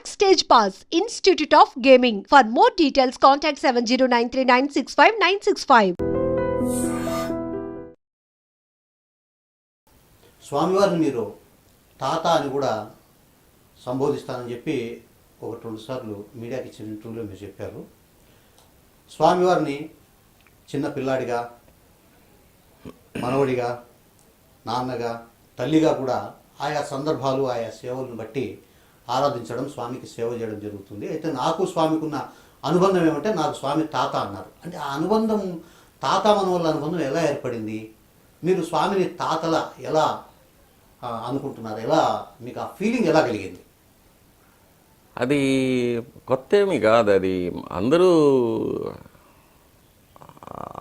Backstage Pass, Institute of Gaming. For more details, contact 7093965965965. స్వామివారిని మీరు తాత అని కూడా సంబోధిస్తానని చెప్పి ఒకటి రెండు సార్లు మీడియాకి ఇచ్చిన ఇంటర్వ్యూలో మీరు చెప్పారు. స్వామివారిని చిన్న పిల్లాడిగా, మనవడిగా, నాన్నగా, తల్లిగా కూడా ఆయా సందర్భాలు, ఆయా సేవలను బట్టి ఆరాధించడం, స్వామికి సేవ చేయడం జరుగుతుంది. అయితే నాకు స్వామికి ఉన్న అనుబంధం ఏమంటే, నాకు స్వామి తాత అన్నారు. అంటే ఆ అనుబంధం, తాత మనవళ్ళ అనుబంధం ఎలా ఏర్పడింది? మీరు స్వామిని తాతల ఎలా అనుకుంటున్నారు? ఎలా మీకు ఆ ఫీలింగ్ ఎలా కలిగింది? అది కొత్త ఏమీ కాదు. అది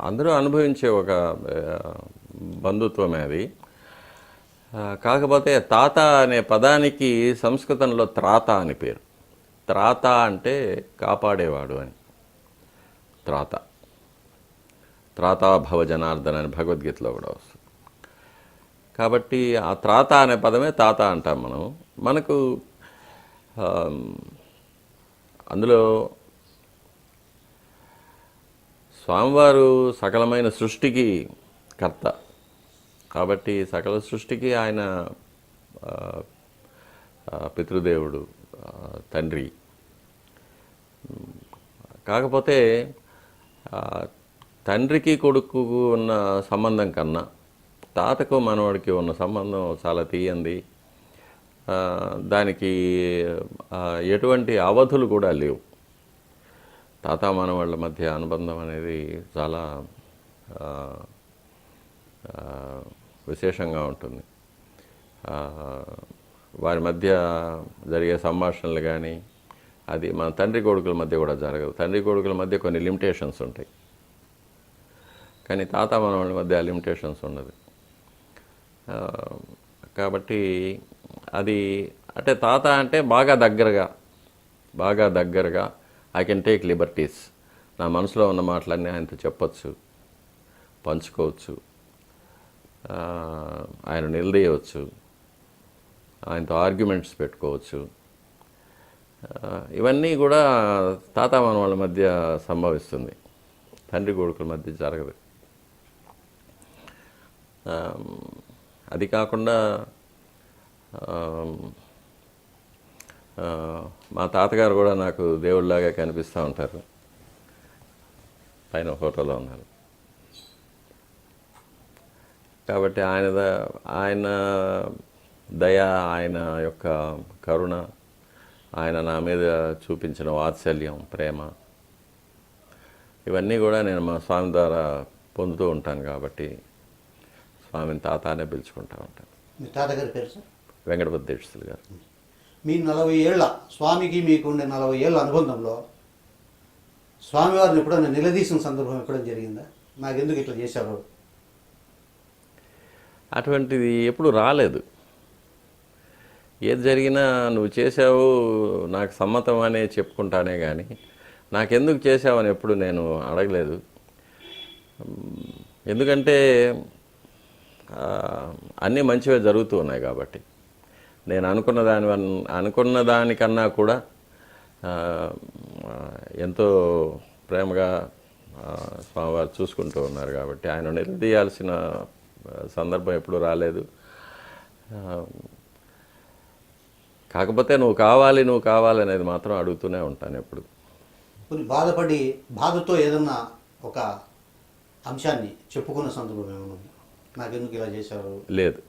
అందరూ అనుభవించే ఒక బంధుత్వమే అది. కాకపోతే తాత అనే పదానికి సంస్కృతంలో త్రాత అని పేరు. త్రాత అంటే కాపాడేవాడు అని. త్రాతా భవ జనార్దన అని భగవద్గీతలో కూడా వస్తుంది. కాబట్టి ఆ త్రాత అనే పదమే తాత అంటాం మనం. మనకు అందులో స్వామివారు సకలమైన సృష్టికి కర్త కాబట్టి సకల సృష్టికి ఆయన పితృదేవుడు, తండ్రి. కాకపోతే తండ్రికి కొడుకు ఉన్న సంబంధం కన్నా తాతకు మనవాడికి ఉన్న సంబంధం చాలా తీయంది. దానికి ఎటువంటి అవధులు కూడా లేవు. తాత మనవాళ్ళ మధ్య అనుబంధం అనేది చాలా విశేషంగా ఉంటుంది. వారి మధ్య జరిగే సంభాషణలు కానీ అది మన తండ్రి కొడుకుల మధ్య కూడా జరగదు. తండ్రి కొడుకుల మధ్య కొన్ని లిమిటేషన్స్ ఉంటాయి, కానీ తాత మనవాళ్ళ మధ్య ఆ లిమిటేషన్స్ ఉండదు. కాబట్టి అది అంటే తాత అంటే బాగా దగ్గరగా ఐ కెన్ టేక్ లిబర్టీస్. నా మనసులో ఉన్న మాటలన్నీ ఆయనతో చెప్పచ్చు, పంచుకోవచ్చు, ఆయన నిలదీయవచ్చు, ఆయనతో ఆర్గ్యుమెంట్స్ పెట్టుకోవచ్చు. ఇవన్నీ కూడా తాత మనవాళ్ళ మధ్య సంభవిస్తుంది, తండ్రి కొడుకుల మధ్య జరగదు. అది కాకుండా మా తాతగారు కూడా నాకు దేవుళ్ళలాగా కనిపిస్తూ ఉంటారు. పైన ఫోటోలో ఉన్నారు. కాబట్టి ఆయన దయ, ఆయన యొక్క కరుణ, ఆయన నా మీద చూపించిన వాత్సల్యం, ప్రేమ, ఇవన్నీ కూడా నేను మా స్వామి ద్వారా పొందుతూ ఉంటాను. కాబట్టి స్వామిని తాత అనే పిలుచుకుంటూ ఉంటాను. మీ తాతగారి పేరు సార్? వెంకటపతి దీక్షితులు గారు. మీ 40 ఏళ్ళ స్వామికి మీకు ఉండే 40 ఏళ్ళ అనుబంధంలో స్వామివారిని ఎప్పుడైనా నిలదీసిన సందర్భం ఎప్పుడైనా జరిగిందా? నాకెందుకు ఇట్లా చేశారు? అటువంటిది ఎప్పుడు రాలేదు. ఏది జరిగినా నువ్వు చేసావు, నాకు సమ్మతం అనే చెప్పుకుంటానే కానీ నాకెందుకు చేసావని ఎప్పుడు నేను అడగలేదు. ఎందుకంటే అన్నీ మంచివే జరుగుతూ ఉన్నాయి కాబట్టి. నేను అనుకున్న దానికన్నా కూడా ఎంతో ప్రేమగా స్వామివారు చూసుకుంటూ ఉన్నారు కాబట్టి ఆయన నిలదీయాల్సిన సందర్భం ఎప్పుడు రాలేదు. కాకపోతే నువ్వు కావాలి అనేది మాత్రం అడుగుతూనే ఉంటాను ఎప్పుడు. కొన్ని బాధతో ఏదన్నా ఒక అంశాన్ని చెప్పుకున్న సందర్భం ఏమన్నా? నాకెందుకు ఇలా చేశారు? లేదు,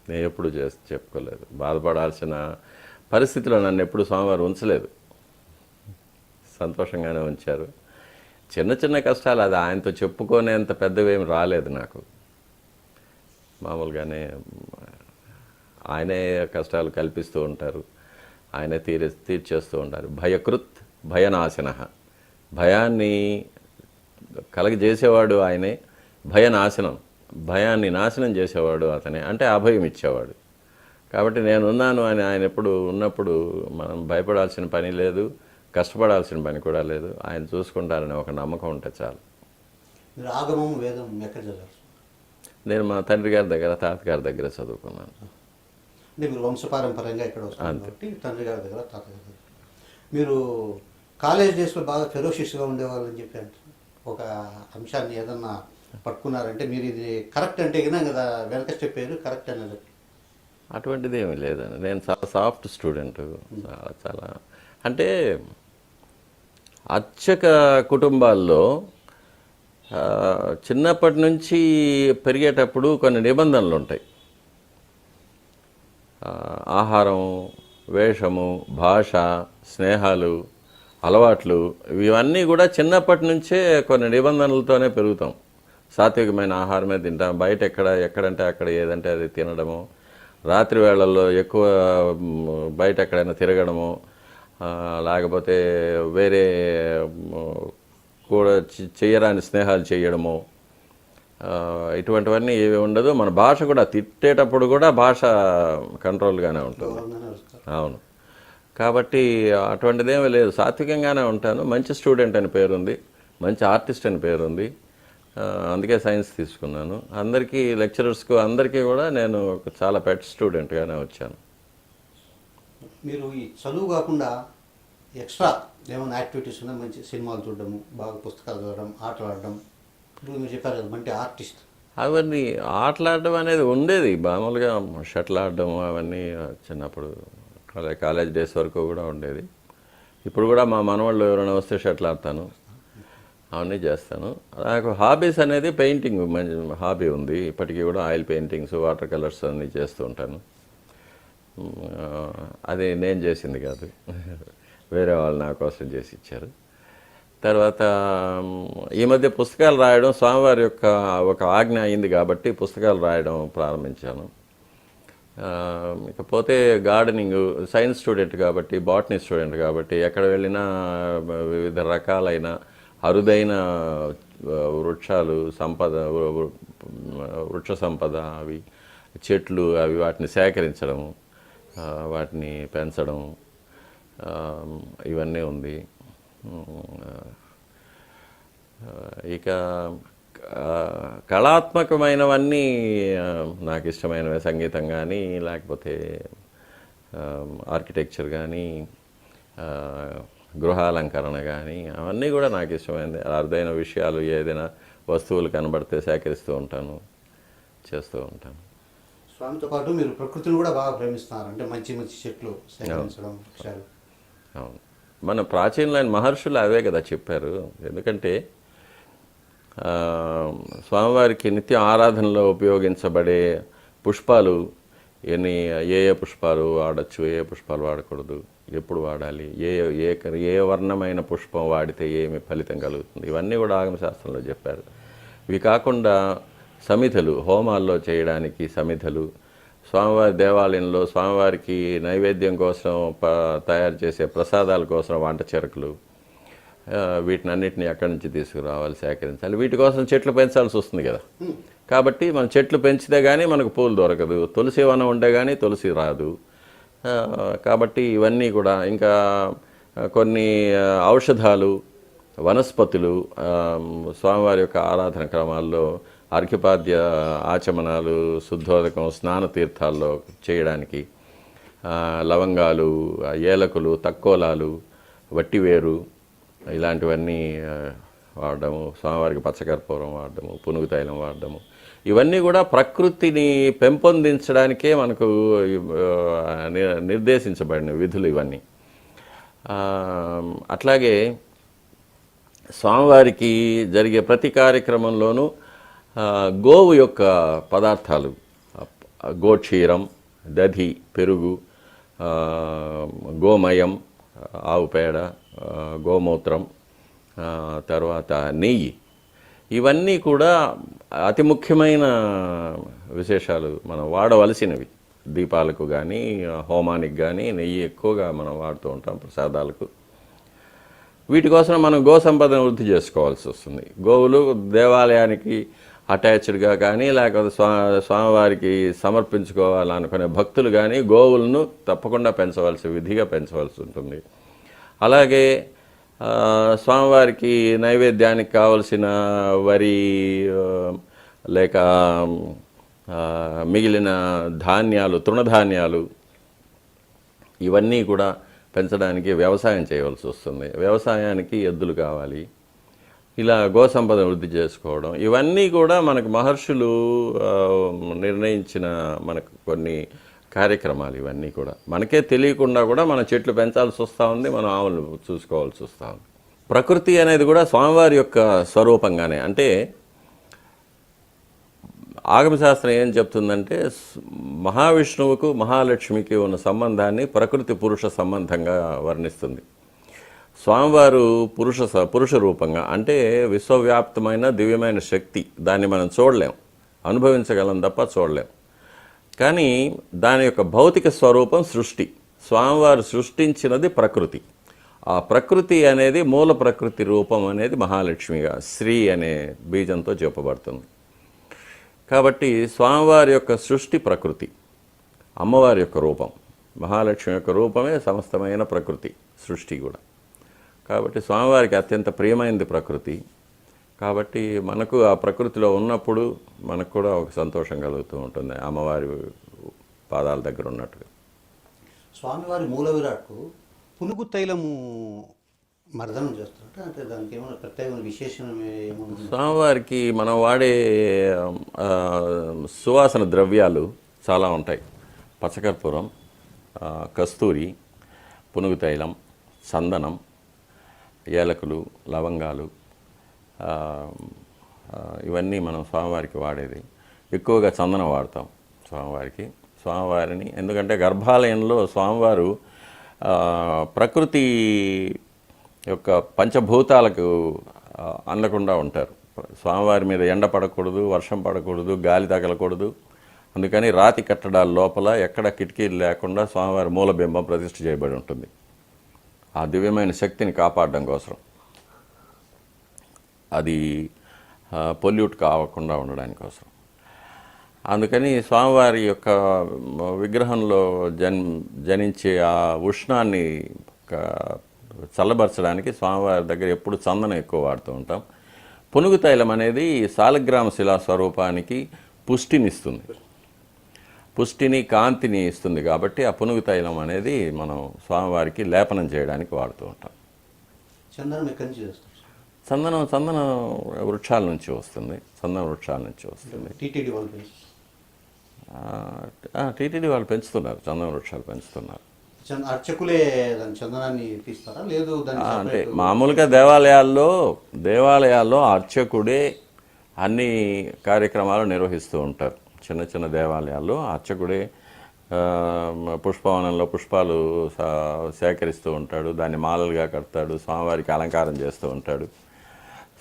నేను ఎప్పుడు చెప్పుకోలేదు. బాధపడాల్సిన పరిస్థితిలో నన్ను ఎప్పుడు స్వామివారు ఉంచలేదు, సంతోషంగానే ఉంచారు. చిన్న చిన్న కష్టాలు అది ఆయనతో చెప్పుకునేంత పెద్దవేమి రాలేదు నాకు. మామూలుగానే ఆయనే కష్టాలు కల్పిస్తూ ఉంటారు, ఆయనే తీర్చేస్తూ ఉంటారు. భయకృత్ భయనాశన, భయాన్ని కలగజేసేవాడు ఆయనే. భయనాశనం, భయాన్ని నాశనం చేసేవాడు అతనే, అంటే అభయం ఇచ్చేవాడు. కాబట్టి నేనున్నాను అని ఆయన ఎప్పుడు ఉన్నప్పుడు మనం భయపడాల్సిన పని లేదు, కష్టపడాల్సిన పని కూడా లేదు. ఆయన చూసుకుంటారని ఒక నమ్మకం ఉంటే చాలు. ఆగమం వేదం ఎక్కడ చదివారు? నేను మా తండ్రి గారి దగ్గర, తాతగారి దగ్గర చదువుకున్నాను. మీరు వంశపారంపర్యంగా ఇక్కడ వస్తుంది, తండ్రి గారి దగ్గర, తాతగారి దగ్గర. మీరు కాలేజ్ డేస్లో బాగా ఫెరోషియస్గా ఉండేవాళ్ళని చెప్పారు. ఒక అంశాన్ని ఏదన్నా పట్టుకున్నారంటే మీరు ఇది కరెక్ట్ అంటే కదా వెనక స్టెప్ వేరు కరెక్ట్ అనేది. అటువంటిది ఏమీ లేదండి. నేను చాలా సాఫ్ట్ స్టూడెంట్. చాలా చాలా అంటే అర్చక కుటుంబాల్లో చిన్నప్పటి నుంచి పెరిగేటప్పుడు కొన్ని నిబంధనలు ఉంటాయి. ఆహారం, వేషము, భాష, స్నేహాలు, అలవాట్లు ఇవన్నీ కూడా చిన్నప్పటి నుంచే కొన్ని నిబంధనలతోనే పెరుగుతాం. సాత్వికమైన ఆహారమే తింటాం. బయట ఎక్కడంటే అక్కడ ఏదంటే అది తినడము, రాత్రి వేళల్లో ఎక్కువ బయట ఎక్కడైనా తిరగడము, లేకపోతే వేరే కూడా చేయరాని స్నేహాలు చేయడము, ఇటువంటివన్నీ ఏవి ఉండదు. మన భాష కూడా తిట్టేటప్పుడు కూడా భాష కంట్రోల్గానే ఉంటుంది. అవును. కాబట్టి అటువంటిదేమీ లేదు. సాత్వికంగానే ఉంటాను. మంచి స్టూడెంట్ అని పేరుంది, మంచి ఆర్టిస్ట్ అని పేరుంది. అందుకే సైన్స్ తీసుకున్నాను. అందరికీ లెక్చరర్స్కు అందరికీ కూడా నేను చాలా పెట్ స్టూడెంట్గానే వచ్చాను. మీరు ఈ చదువు కాకుండా ఎక్స్ట్రా ఏమైనా యాక్టివిటీస్ ఉన్నాయి? మంచి సినిమాలు చూడడము, బాగా పుస్తకాలు చదవడం, ఆటలు ఆడడం. ఇప్పుడు మీరు చెప్పారు కదా మంచి ఆర్టిస్ట్. అవన్నీ ఆటలాడడం అనేది ఉండేది మామూలుగా. షటిల్ ఆడడం అవన్నీ చిన్నప్పుడు కాలేజ్ డేస్ వరకు కూడా ఉండేది. ఇప్పుడు కూడా మా మనవాళ్ళు ఎవరైనా వస్తే షటిల్ ఆడతాను, అవన్నీ చేస్తాను. నాకు హాబీస్ అనేది పెయింటింగ్ మంచి హాబీ ఉంది. ఇప్పటికీ కూడా ఆయిల్ పెయింటింగ్స్, వాటర్ కలర్స్ అన్నీ చేస్తూ ఉంటాను. అది నేను చేసింది కాదు, వేరే వాళ్ళు నా కోసం చేసి ఇచ్చారు. తర్వాత ఈ మధ్య పుస్తకాలు రాయడం స్వామివారి యొక్క ఒక ఆజ్ఞ అయింది కాబట్టి పుస్తకాలు రాయడం ప్రారంభించాను. ఇకపోతే గార్డెనింగ్, సైన్స్ స్టూడెంట్ కాబట్టి, బాటనీ స్టూడెంట్ కాబట్టి ఎక్కడ వెళ్ళినా వివిధ రకాలైన అరుదైన వృక్షాలు, వృక్ష సంపద, అవి చెట్లు, అవి వాటిని సేకరించడం, వాటిని పెంచడం, ఇవన్నీ ఉంది. ఇక కళాత్మకమైనవన్నీ నాకు ఇష్టమైనవి. సంగీతం కానీ, లేకపోతే ఆర్కిటెక్చర్ కానీ, గృహాలంకరణ కానీ, అవన్నీ కూడా నాకు ఇష్టమైనది. అరుదైన విషయాలు, ఏదైనా వస్తువులు కనబడితే సేకరిస్తూ ఉంటాను, చేస్తూ ఉంటాను. స్వామితో పాటు మీరు ప్రకృతిని కూడా బాగా ప్రేమిస్తున్నారు. అంటే మంచి మంచి చెట్లు సేకరించడం. అవును. మన ప్రాచీనమైన మహర్షులు అవే కదా చెప్పారు. ఎందుకంటే స్వామివారికి నిత్య ఆరాధనలో ఉపయోగించబడే పుష్పాలు ఏ పుష్పాలు వాడచ్చు, ఏ పుష్పాలు వాడకూడదు, ఎప్పుడు వాడాలి, ఏ వర్ణమైన పుష్పం వాడితే ఏమి ఫలితం కలుగుతుంది, ఇవన్నీ కూడా ఆగమశాస్త్రంలో చెప్పారు. ఇవి కాకుండా సమిధలు, హోమాల్లో చేయడానికి సమిధలు, స్వామివారి దేవాలయంలో స్వామివారికి నైవేద్యం కోసం తయారు చేసే ప్రసాదాల కోసం వంట చెరకులు, వీటినన్నిటిని ఎక్కడి నుంచి తీసుకురావాలి, సేకరించాలి. వీటి కోసం చెట్లు పెంచాల్సి వస్తుంది కదా. కాబట్టి మనం చెట్లు పెంచితే కానీ మనకు పూలు దొరకదు, తులసి వనం ఉంటే కానీ తులసి రాదు. కాబట్టి ఇవన్నీ కూడా, ఇంకా కొన్ని ఔషధాలు, వనస్పతులు స్వామివారి యొక్క ఆరాధన క్రమాల్లో అర్ఘ్యపాద్య ఆచమనాలు, శుద్ధోదకం, స్నాన తీర్థాల్లో చేయడానికి లవంగాలు, ఏలకులు, తక్కోలాలు, వట్టివేరు, ఇలాంటివన్నీ వాడడము, స్వామివారికి పచ్చకర్పూరం వాడడము, పునుగు తైలం వాడడము, ఇవన్నీ కూడా ప్రకృతిని పెంపొందించడానికే మనకు నిర్దేశించబడిన విధులు ఇవన్నీ. అట్లాగే స్వామివారికి జరిగే ప్రతి కార్యక్రమంలోనూ గోవు యొక్క పదార్థాలు, గోక్షీరం, దధి, పెరుగు, గోమయం, ఆవు పేడ, గోమూత్రం, తర్వాత నెయ్యి, ఇవన్నీ కూడా అతి ముఖ్యమైన విశేషాలు, మనం వాడవలసినవి. దీపాలకు కానీ, హోమానికి కానీ నెయ్యి ఎక్కువగా మనం వాడుతూ ఉంటాం ప్రసాదాలకు. వీటి కోసం మనం గో సంపదను వృద్ధి చేసుకోవాల్సి వస్తుంది. గోవులు దేవాలయానికి అటాచ్డ్గా కానీ, లేకపోతే స్వామివారికి సమర్పించుకోవాలనుకునే భక్తులు కానీ గోవులను తప్పకుండా విధిగా పెంచవలసి ఉంటుంది. అలాగే స్వామివారికి నైవేద్యానికి కావలసిన వరి లేక మిగిలిన ధాన్యాలు, తృణధాన్యాలు, ఇవన్నీ కూడా పెంచడానికి వ్యవసాయం చేయవలసి వస్తుంది. వ్యవసాయానికి ఎద్దులు కావాలి. ఇలా గోసంపద వృద్ధి చేసుకోవడం, ఇవన్నీ కూడా మనకు మహర్షులు నిర్ణయించిన మనకు కొన్ని కార్యక్రమాలు. ఇవన్నీ కూడా మనకే తెలియకుండా కూడా మన చెట్లు పెంచాల్సి వస్తూ ఉంది, మనం ఆవులు చూసుకోవాల్సి వస్తూ ఉంది. ప్రకృతి అనేది కూడా స్వామివారి యొక్క స్వరూపంగానే, అంటే ఆగమశాస్త్రం ఏం చెప్తుందంటే మహావిష్ణువుకు మహాలక్ష్మికి ఉన్న సంబంధాన్ని ప్రకృతి పురుష సంబంధంగా వర్ణిస్తుంది. స్వామివారు పురుష రూపంగా, అంటే విశ్వవ్యాప్తమైన దివ్యమైన శక్తి. దాన్ని మనం చూడలేం, అనుభవించగలం తప్ప చూడలేం. కానీ దాని యొక్క భౌతిక స్వరూపం సృష్టి. స్వామివారు సృష్టించినది ప్రకృతి. ఆ ప్రకృతి అనేది మూల ప్రకృతి రూపం అనేది మహాలక్ష్మిగా శ్రీ అనే బీజంతో చెప్పబడుతుంది. కాబట్టి స్వామివారి యొక్క సృష్టి ప్రకృతి, అమ్మవారి యొక్క రూపం, మహాలక్ష్మి యొక్క రూపమే సమస్తమైన ప్రకృతి సృష్టి కూడా. కాబట్టి స్వామివారికి అత్యంత ప్రియమైనది ప్రకృతి. కాబట్టి మనకు ఆ ప్రకృతిలో ఉన్నప్పుడు మనకు కూడా ఒక సంతోషం కలుగుతూ ఉంటుంది, అమ్మవారి పాదాల దగ్గర ఉన్నట్టుగా. స్వామివారి మూల విరాట్కు పునుగు తైలము మర్దనం చేస్తారంటే, అంటే దానికి ఏమైనా ప్రత్యేకమైన విశేషం ఏమన్నా? స్వామివారికి మనం వాడే సువాసన ద్రవ్యాలు చాలా ఉంటాయి. పచ్చకర్పూరం, కస్తూరి, పునుగు తైలం, చందనం, ఏలకులు, లవంగాలు, ఇవన్నీ మనం స్వామివారికి వాడేది. ఎక్కువగా చందనం వాడతాం స్వామివారిని. ఎందుకంటే గర్భాలయంలో స్వామివారు ప్రకృతి యొక్క పంచభూతాలకు అందకుండా ఉంటారు. స్వామివారి మీద ఎండ పడకూడదు, వర్షం పడకూడదు, గాలి తగలకూడదు. అందుకని రాతి కట్టడాల లోపల ఎక్కడ కిటికీలు లేకుండా స్వామివారి మూలబింబం ప్రతిష్ఠ చేయబడి ఉంటుంది, ఆ దివ్యమైన శక్తిని కాపాడడం కోసం. అది పొల్యూట్ కావకుండా ఉండడానికి కోసం. అందుకని స్వామివారి యొక్క విగ్రహంలో జనించే ఆ ఉష్ణాన్ని చల్లబరచడానికి స్వామివారి దగ్గర ఎప్పుడు చందనం ఎక్కువ వాడుతూ ఉంటాం. పునుగు తైలం అనేది శాలగ్రామ శిలా స్వరూపానికి పుష్టిని కాంతిని ఇస్తుంది. కాబట్టి ఆ పునుగు తైలం అనేది మనం స్వామివారికి లేపనం చేయడానికి వాడుతూ ఉంటాం. చందనం ఎక్కడి నుంచి చేస్తారు? చందనం వృక్షాల నుంచి వస్తుంది. టీటీడీ వాళ్ళు పెంచుతున్నారు, చందన వృక్షాలు పెంచుతున్నారు. అర్చకులే దాని చందనాన్ని తీస్తారా? లేదు, అంటే మామూలుగా దేవాలయాల్లో అర్చకుడే అన్ని కార్యక్రమాలు నిర్వహిస్తూ ఉంటారు. చిన్న చిన్న దేవాలయాల్లో అర్చకుడే పుష్పవనంలో పుష్పాలు సేకరిస్తూ ఉంటాడు, దాన్ని మాలలుగా కడతాడు, స్వామివారికి అలంకారం చేస్తూ ఉంటాడు,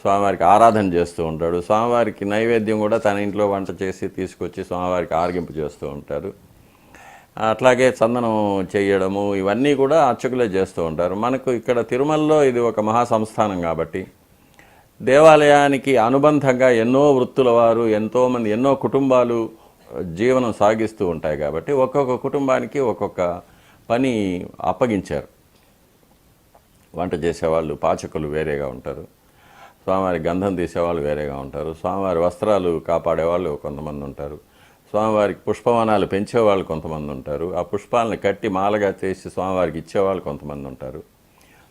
స్వామివారికి ఆరాధన చేస్తూ ఉంటాడు. స్వామివారికి నైవేద్యం కూడా తన ఇంట్లో వంట చేసి తీసుకొచ్చి స్వామివారికి ఆరగింపు చేస్తూ ఉంటారు. అట్లాగే చందనం చేయడము ఇవన్నీ కూడా అర్చకులే చేస్తూ ఉంటారు. మనకు ఇక్కడ తిరుమలలో ఇది ఒక మహాసంస్థానం కాబట్టి దేవాలయానికి అనుబంధంగా ఎన్నో వృత్తుల వారు, ఎంతోమంది, ఎన్నో కుటుంబాలు జీవనం సాగిస్తూ ఉంటాయి. కాబట్టి ఒక్కొక్క కుటుంబానికి ఒక్కొక్క పని అప్పగించారు. వంట చేసేవాళ్ళు, పాచకులు వేరేగా ఉంటారు, స్వామివారి గంధం తీసేవాళ్ళు వేరేగా ఉంటారు, స్వామివారి వస్త్రాలు కాపాడేవాళ్ళు కొంతమంది ఉంటారు, స్వామివారికి పుష్పవనాలు పెంచేవాళ్ళు కొంతమంది ఉంటారు, ఆ పుష్పాలను కట్టి మాలగా చేసి స్వామివారికి ఇచ్చేవాళ్ళు కొంతమంది ఉంటారు,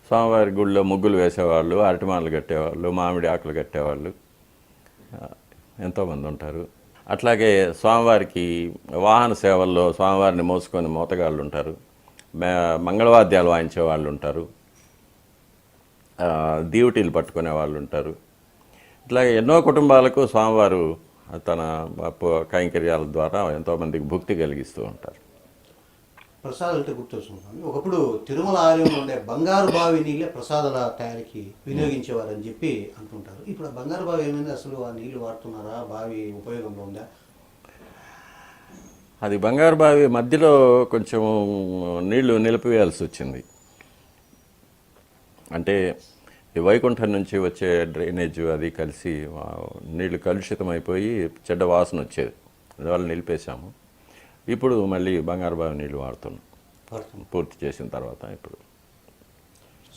స్వామివారి గుళ్ళో ముగ్గులు వేసేవాళ్ళు, అరటిమాలలు కట్టేవాళ్ళు, మామిడి ఆకులు కట్టేవాళ్ళు ఎంతోమంది ఉంటారు. అట్లాగే స్వామివారికి వాహన సేవల్లో స్వామివారిని మోసుకొని మోతగాళ్ళు ఉంటారు, మంగళవాద్యాలు వాయించే వాళ్ళు ఉంటారు, దీవుటీలు పట్టుకునే వాళ్ళు ఉంటారు. ఇట్లాగే ఎన్నో కుటుంబాలకు స్వామివారు తన కైంకర్యాల ద్వారా ఎంతోమందికి భుక్తి కలిగిస్తూ ఉంటారు. ప్రసాదాలు అంటే గుర్తొచ్చుకుంటాను, ఒకప్పుడు తిరుమల ఆలయంలో ఉండే బంగారు బావి నీళ్ళే ప్రసాదాల తయారీకి వినియోగించేవారని చెప్పి అంటుంటారు. ఇప్పుడు ఆ బంగారు బావి ఏమైంది? అసలు ఆ నీళ్లు వాడుతున్నారా? బావి ఉపయోగంలో ఉందా? అది బంగారు బావి మధ్యలో కొంచెం నీళ్లు నిలిపివేయాల్సి వచ్చింది. అంటే ఈ వైకుంఠం నుంచి వచ్చే డ్రైనేజ్ అది కలిసి నీళ్లు కలుషితమైపోయి చెడ్డ వాసన వచ్చేది, అందువల్ల నిలిపేశాము. ఇప్పుడు మళ్ళీ బంగారు బావి నీళ్లు వాడుతున్నాం పూర్తి చేసిన తర్వాత. ఇప్పుడు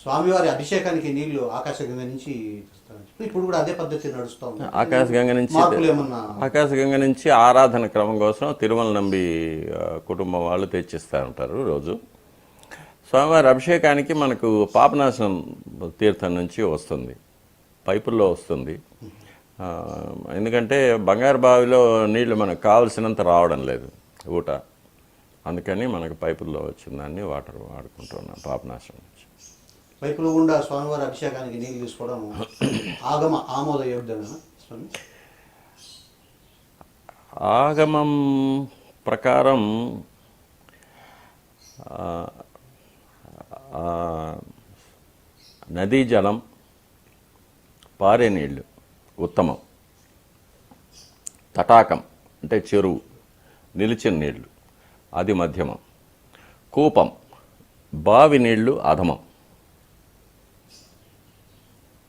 స్వామివారి అభిషేకానికి నీళ్లు ఆకాశగంగ నుంచి ఇప్పుడు కూడా అదే పద్ధతి నడుస్తూ ఉంది. ఆకాశగంగ నుంచి ఆరాధన క్రమం కోసం తిరుమల నంబి కుటుంబం వాళ్ళు తెచ్చిస్తూ ఉంటారు రోజు. స్వామివారి అభిషేకానికి మనకు పాపనాశనం తీర్థం నుంచి వస్తుంది, పైపుల్లో వస్తుంది. ఎందుకంటే బంగారు బావిలో నీళ్లు మనకు కావలసినంత రావడం లేదు ఊట, అందుకని మనకు పైపుల్లో వచ్చిన దాన్ని వాటర్ వాడుకుంటున్నాం పాపనాశనం నుంచి. పైపులో గుండా స్వామివారి అభిషేకానికి నీళ్ళు తీసుకోవడం ఆమోదయోగ్యమేనా స్వామి? ఆగమం ప్రకారం నదీ జలం, పారే నీళ్ళు ఉత్తమం. తటాకం అంటే చెరువు, నిలిచిన నీళ్లు అది మధ్యమం. కూపం, బావి నీళ్లు అధమం.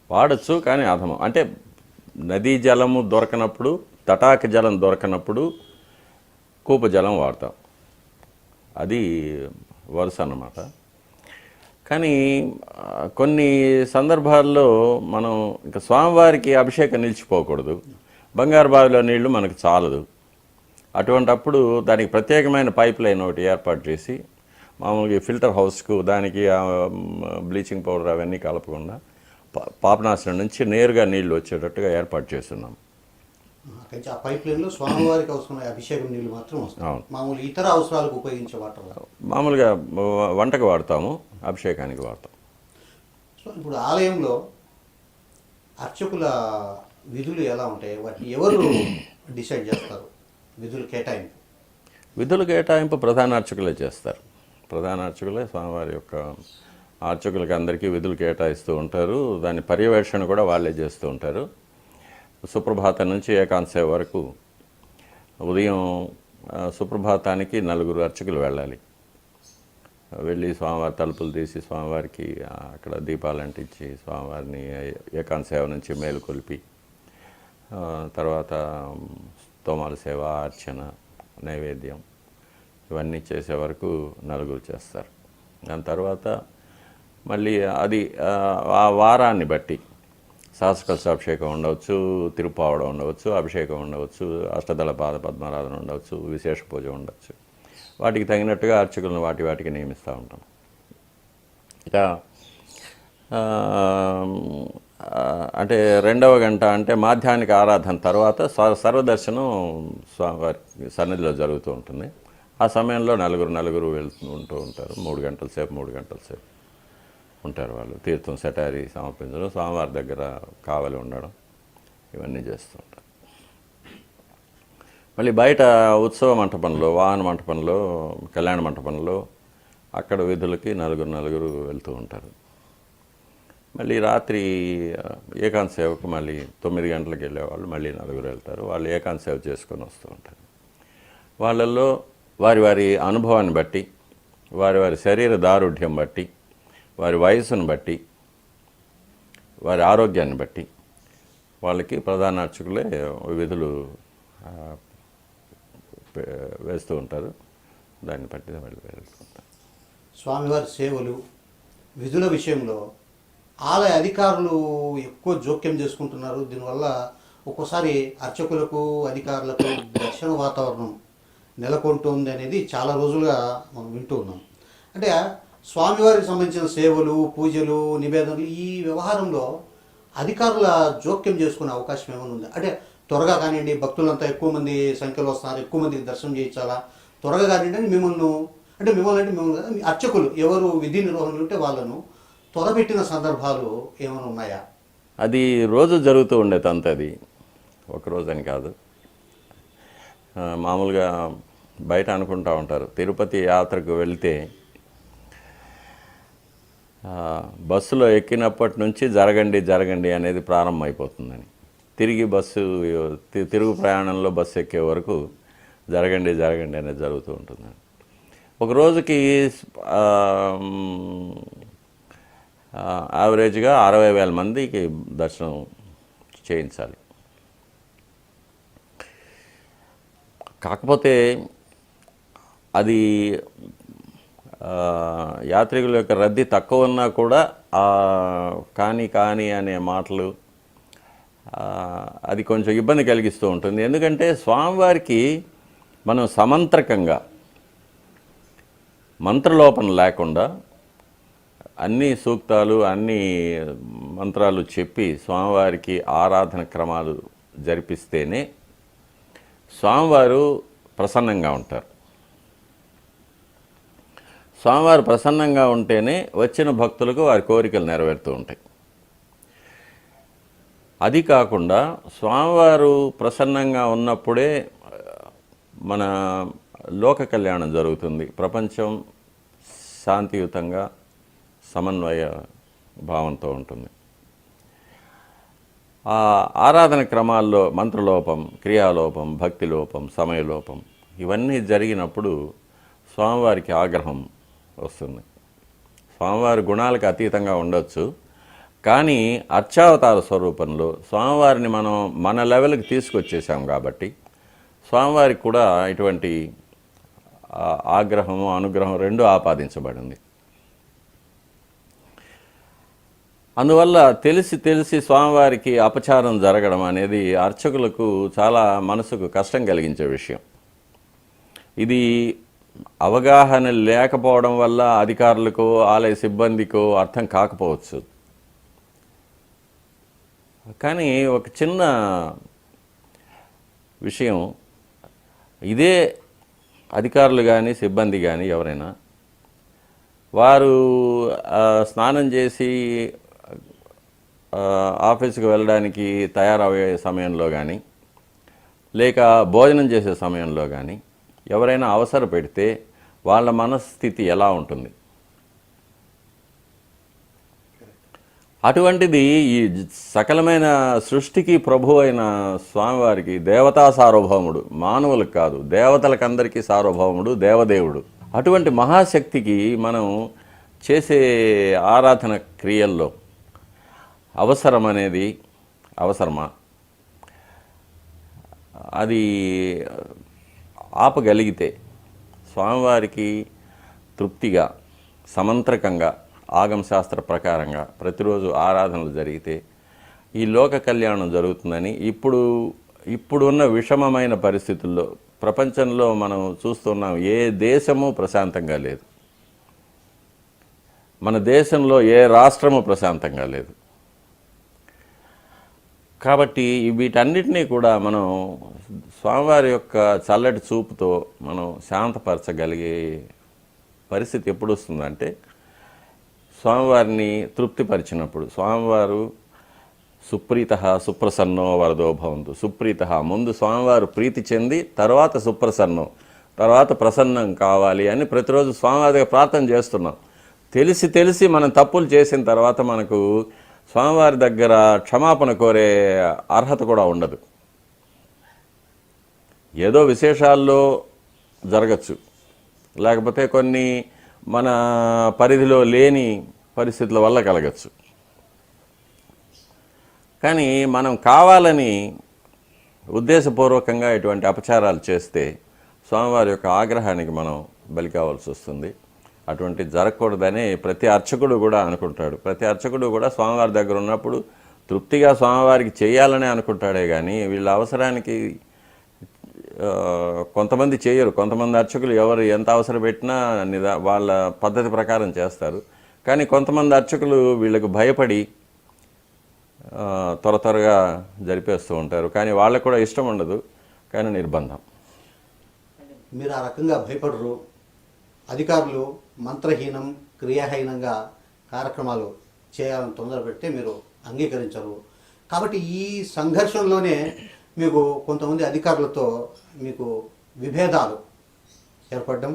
వాడచ్చు కానీ అధమం. అంటే నదీ జలము దొరకనప్పుడు, తటాక జలం దొరకనప్పుడు కూప జలం వాడతాం, అది వరుస అన్నమాట. కానీ కొన్ని సందర్భాల్లో మనం ఇంకా స్వామివారికి అభిషేకం నిలిచిపోకూడదు, బంగారు బావిలో నీళ్లు మనకు చాలదు. అటువంటప్పుడు దానికి ప్రత్యేకమైన పైప్ లైన్ ఒకటి ఏర్పాటు చేసి, మామూలుగా ఫిల్టర్ హౌస్కు దానికి బ్లీచింగ్ పౌడర్ అవన్నీ కలపకుండా పాపనాశనం నుంచి నేరుగా నీళ్లు వచ్చేటట్టుగా ఏర్పాటు చేస్తున్నాం. ఆ పైప్ లైన్లో స్వామివారికి అవసరమైన అభిషేకం నీళ్ళు మాత్రం వస్తాయి. మామూలు ఇతర అవసరాలకు ఉపయోగించే వాటర్ మామూలుగా వంటకు వాడతాము, అభిషేకానికి వాడతాం. సో ఇప్పుడు ఆలయంలో అర్చకుల విధులు ఎలా ఉంటాయి, వాటిని ఎవరు డిసైడ్ చేస్తారు? విధులు కేటాయింపు ప్రధాన అర్చకులే చేస్తారు. ప్రధాన అర్చకులే స్వామివారి యొక్క అర్చకులకి అందరికీ విధులు కేటాయిస్తూ ఉంటారు. దాని పర్యవేక్షణ కూడా వాళ్ళే చేస్తూ ఉంటారు. సుప్రభాతం నుంచి ఏకాంతసేవ వరకు ఉదయం సుప్రభాతానికి 4 అర్చకులు వెళ్ళాలి. వెళ్ళి స్వామివారి తలుపులు తీసి స్వామివారికి అక్కడ దీపాలు అంటించి స్వామివారిని ఏకాంతసేవ నుంచి మేలుకొల్పి, తర్వాత తోమాల సేవ, అర్చన, నైవేద్యం ఇవన్నీ చేసే వరకు 4 చేస్తారు. దాని తర్వాత మళ్ళీ అది ఆ వారాన్ని బట్టి శాసకల్స అభిషేకం ఉండవచ్చు, తిరుపావడం ఉండవచ్చు, అభిషేకం ఉండవచ్చు, అష్టదళ పాద పద్మారాధన ఉండవచ్చు, విశేష పూజ ఉండవచ్చు. వాటికి తగినట్టుగా అర్చకులను వాటికి నియమిస్తూ ఉంటాం. ఇక అంటే 2వ గంట అంటే మాధ్యాహ్నిక ఆరాధన తర్వాత సర్వదర్శనం స్వామివారి సన్నిధిలో జరుగుతూ ఉంటుంది. ఆ సమయంలో నలుగురు ఉంటూ ఉంటారు. 3 గంటల సేపు ఉంటారు. వాళ్ళు తీర్థం సెటారీ సమర్పించడం, స్వామివారి దగ్గర కావలి ఉండడం, ఇవన్నీ చేస్తూ ఉంటారు. మళ్ళీ బయట ఉత్సవ మంటపంలో, వాహన మంటపంలో, కళ్యాణ మంటపంలో అక్కడ విధులకి నలుగురు వెళ్తూ ఉంటారు. మళ్ళీ రాత్రి ఏకాంత సేవకు మళ్ళీ 9 గంటలకు వెళ్ళేవాళ్ళు మళ్ళీ 4 వెళ్తారు. వాళ్ళు ఏకాంత సేవ చేసుకొని వస్తూ ఉంటారు. వాళ్ళల్లో వారి అనుభవాన్ని బట్టి, వారి శరీర దారుఢ్యం బట్టి, వారి వయసును బట్టి, వారి ఆరోగ్యాన్ని బట్టి వాళ్ళకి ప్రధాన అర్చకులే విధులు వేస్తూ ఉంటారు. దాన్ని బట్టి వాళ్ళు వెళ్తుంటారు. స్వామివారి సేవలు, విధుల విషయంలో ఆలయ అధికారులు ఎక్కువ జోక్యం చేసుకుంటున్నారు. దీనివల్ల ఒక్కోసారి అర్చకులకు, అధికారులకు ఘర్షణ వాతావరణం నెలకొంటుంది అనేది చాలా రోజులుగా మనం వింటూ ఉన్నాం. అంటే స్వామివారికి సంబంధించిన సేవలు, పూజలు, నివేదనలు ఈ వ్యవహారంలో అధికారుల జోక్యం చేసుకునే అవకాశం ఏమైనా ఉంది? అంటే త్వరగా కానివ్వండి, భక్తులంతా ఎక్కువ మంది సంఖ్యలో వస్తున్నారు, ఎక్కువ మందికి దర్శనం చేయించాలా, త్వరగా కానివ్వండి మిమ్మల్ని అర్చకులు ఎవరు విధి నిర్వహణలు ఉంటే వాళ్ళను త్వరపెట్టిన సందర్భాలు ఏమైనా ఉన్నాయా? అది రోజు జరుగుతూ ఉండేది అంత, అది ఒకరోజు అని కాదు. మామూలుగా బయట అనుకుంటూ ఉంటారు, తిరుపతి యాత్రకు వెళ్తే బస్సులో ఎక్కినప్పటి నుంచి జరగండి అనేది ప్రారంభమైపోతుందని. తిరుగు ప్రయాణంలో బస్సు ఎక్కే వరకు జరగండి అనేది జరుగుతూ ఉంటుందని. ఒక రోజుకి యావరేజ్గా 60,000 మందికి దర్శనం చేయించాలి. కాకపోతే అది యాత్రికుల యొక్క రద్దీ తక్కువ ఉన్నా కూడా కానీ అనే మాటలు అది కొంచెం ఇబ్బంది కలిగిస్తూ ఉంటుంది. ఎందుకంటే స్వామివారికి మనం సమంత్రకంగా మంత్రలోపన లేకుండా అన్ని సూక్తాలు అన్ని మంత్రాలు చెప్పి స్వామివారికి ఆరాధన క్రమాలు జరిపిస్తేనే స్వామివారు ప్రసన్నంగా ఉంటారు. స్వామివారు ప్రసన్నంగా ఉంటేనే వచ్చిన భక్తులకు వారి కోరికలు నెరవేరుతూ ఉంటాయి. అది కాకుండా స్వామివారు ప్రసన్నంగా ఉన్నప్పుడే మన లోక కళ్యాణం జరుగుతుంది. ప్రపంచం శాంతియుతంగా సమన్వయ భావంతో ఉంటుంది. ఆ ఆరాధన క్రమాల్లో మంత్రలోపం, క్రియాలోపం, భక్తిలోపం, సమయలోపం ఇవన్నీ జరిగినప్పుడు స్వామివారికి ఆగ్రహం వస్తుంది. స్వామివారి గుణాలకు అతీతంగా ఉండొచ్చు, కానీ అర్చావతార స్వరూపంలో స్వామివారిని మనం మన లెవెల్కి తీసుకొచ్చేసాం కాబట్టి స్వామివారికి కూడా ఇటువంటి ఆగ్రహము అనుగ్రహం రెండూ ఆపాదించబడింది. అందువల్ల తెలిసి స్వామివారికి అపచారం జరగడం అనేది అర్చకులకు చాలా మనసుకు కష్టం కలిగించే విషయం. ఇది అవగాహన లేకపోవడం వల్ల అధికారులకో ఆలయ సిబ్బందికో అర్థం కాకపోవచ్చు. కానీ ఒక చిన్న విషయం, ఇదే అధికారులు కానీ సిబ్బంది కానీ ఎవరైనా వారు స్నానం చేసి ఆఫీసుకు వెళ్ళడానికి తయారయ్యే సమయంలో కానీ లేక భోజనం చేసే సమయంలో కానీ ఎవరైనా అవసరం పెడితే వాళ్ళ మనస్థితి ఎలా ఉంటుంది? అటువంటిది ఈ సకలమైన సృష్టికి ప్రభు అయిన స్వామివారికి దేవతా సార్వభౌముడు, మానవులకు కాదు దేవతలకందరికీ సార్వభౌముడు, దేవదేవుడు. అటువంటి మహాశక్తికి మనం చేసే ఆరాధన క్రియల్లో అవసరం అనేది అవసరమా? అది ఆపగలిగితే స్వామివారికి తృప్తిగా సమంత్రకంగా ఆగమశాస్త్ర ప్రకారంగా ప్రతిరోజు ఆరాధనలు జరిగితే ఈ లోక కళ్యాణం జరుగుతుందని ఇప్పుడున్న విషమమైన పరిస్థితుల్లో ప్రపంచంలో మనం చూస్తున్నాం. ఏ దేశము ప్రశాంతంగా లేదు, మన దేశంలో ఏ రాష్ట్రము ప్రశాంతంగా లేదు. కాబట్టి వీటన్నిటినీ కూడా మనం స్వామివారి యొక్క చల్లటి చూపుతో మనం శాంతపరచగలిగే పరిస్థితి ఎప్పుడు వస్తుందంటే స్వామివారిని తృప్తిపరిచినప్పుడు. స్వామివారు సుప్రీత సుప్రసన్నో వరదో భవంతు. సుప్రీత ముందు స్వామివారు ప్రీతి చెంది తర్వాత సుప్రసన్నం, తర్వాత ప్రసన్నం కావాలి అని ప్రతిరోజు స్వామివారి దగ్గర ప్రార్థన చేస్తున్నాం. తెలిసి మనం తప్పులు చేసిన తర్వాత మనకు స్వామివారి దగ్గర క్షమాపణ కోరే అర్హత కూడా ఉండదు. ఏదో విశేషాల్లో జరగచ్చు, లేకపోతే కొన్ని మన పరిధిలో లేని పరిస్థితుల వల్ల కలగచ్చు. కానీ మనం కావాలని ఉద్దేశపూర్వకంగా ఇటువంటి అపచారాలు చేస్తే స్వామివారి యొక్క ఆగ్రహానికి మనం బలి కావాల్సి వస్తుంది. అటువంటి జరగకూడదని ప్రతి అర్చకుడు కూడా అనుకుంటాడు. ప్రతి అర్చకుడు కూడా స్వామివారి దగ్గర ఉన్నప్పుడు తృప్తిగా స్వామివారికి చేయాలనే అనుకుంటాడే కానీ వీళ్ళ అవసరానికి కొంతమంది చేయరు. కొంతమంది అర్చకులు ఎవరు ఎంత అవసరం పెట్టినా వాళ్ళ పద్ధతి ప్రకారం చేస్తారు. కానీ కొంతమంది అర్చకులు వీళ్ళకు భయపడి త్వరగా జరిపేస్తూ ఉంటారు. కానీ వాళ్ళకు కూడా ఇష్టం ఉండదు, కానీ నిర్బంధం. మీరు ఆ రకంగా భయపడరు. అధికారులు మంత్రహీనం క్రియాహీనంగా కార్యక్రమాలు చేయాలని తొందర పెడితే మీరు అంగీకరించరు. కాబట్టి ఈ సంఘర్షణలోనే మీకు కొంతమంది అధికారులతో మీకు విభేదాలు ఏర్పడడం,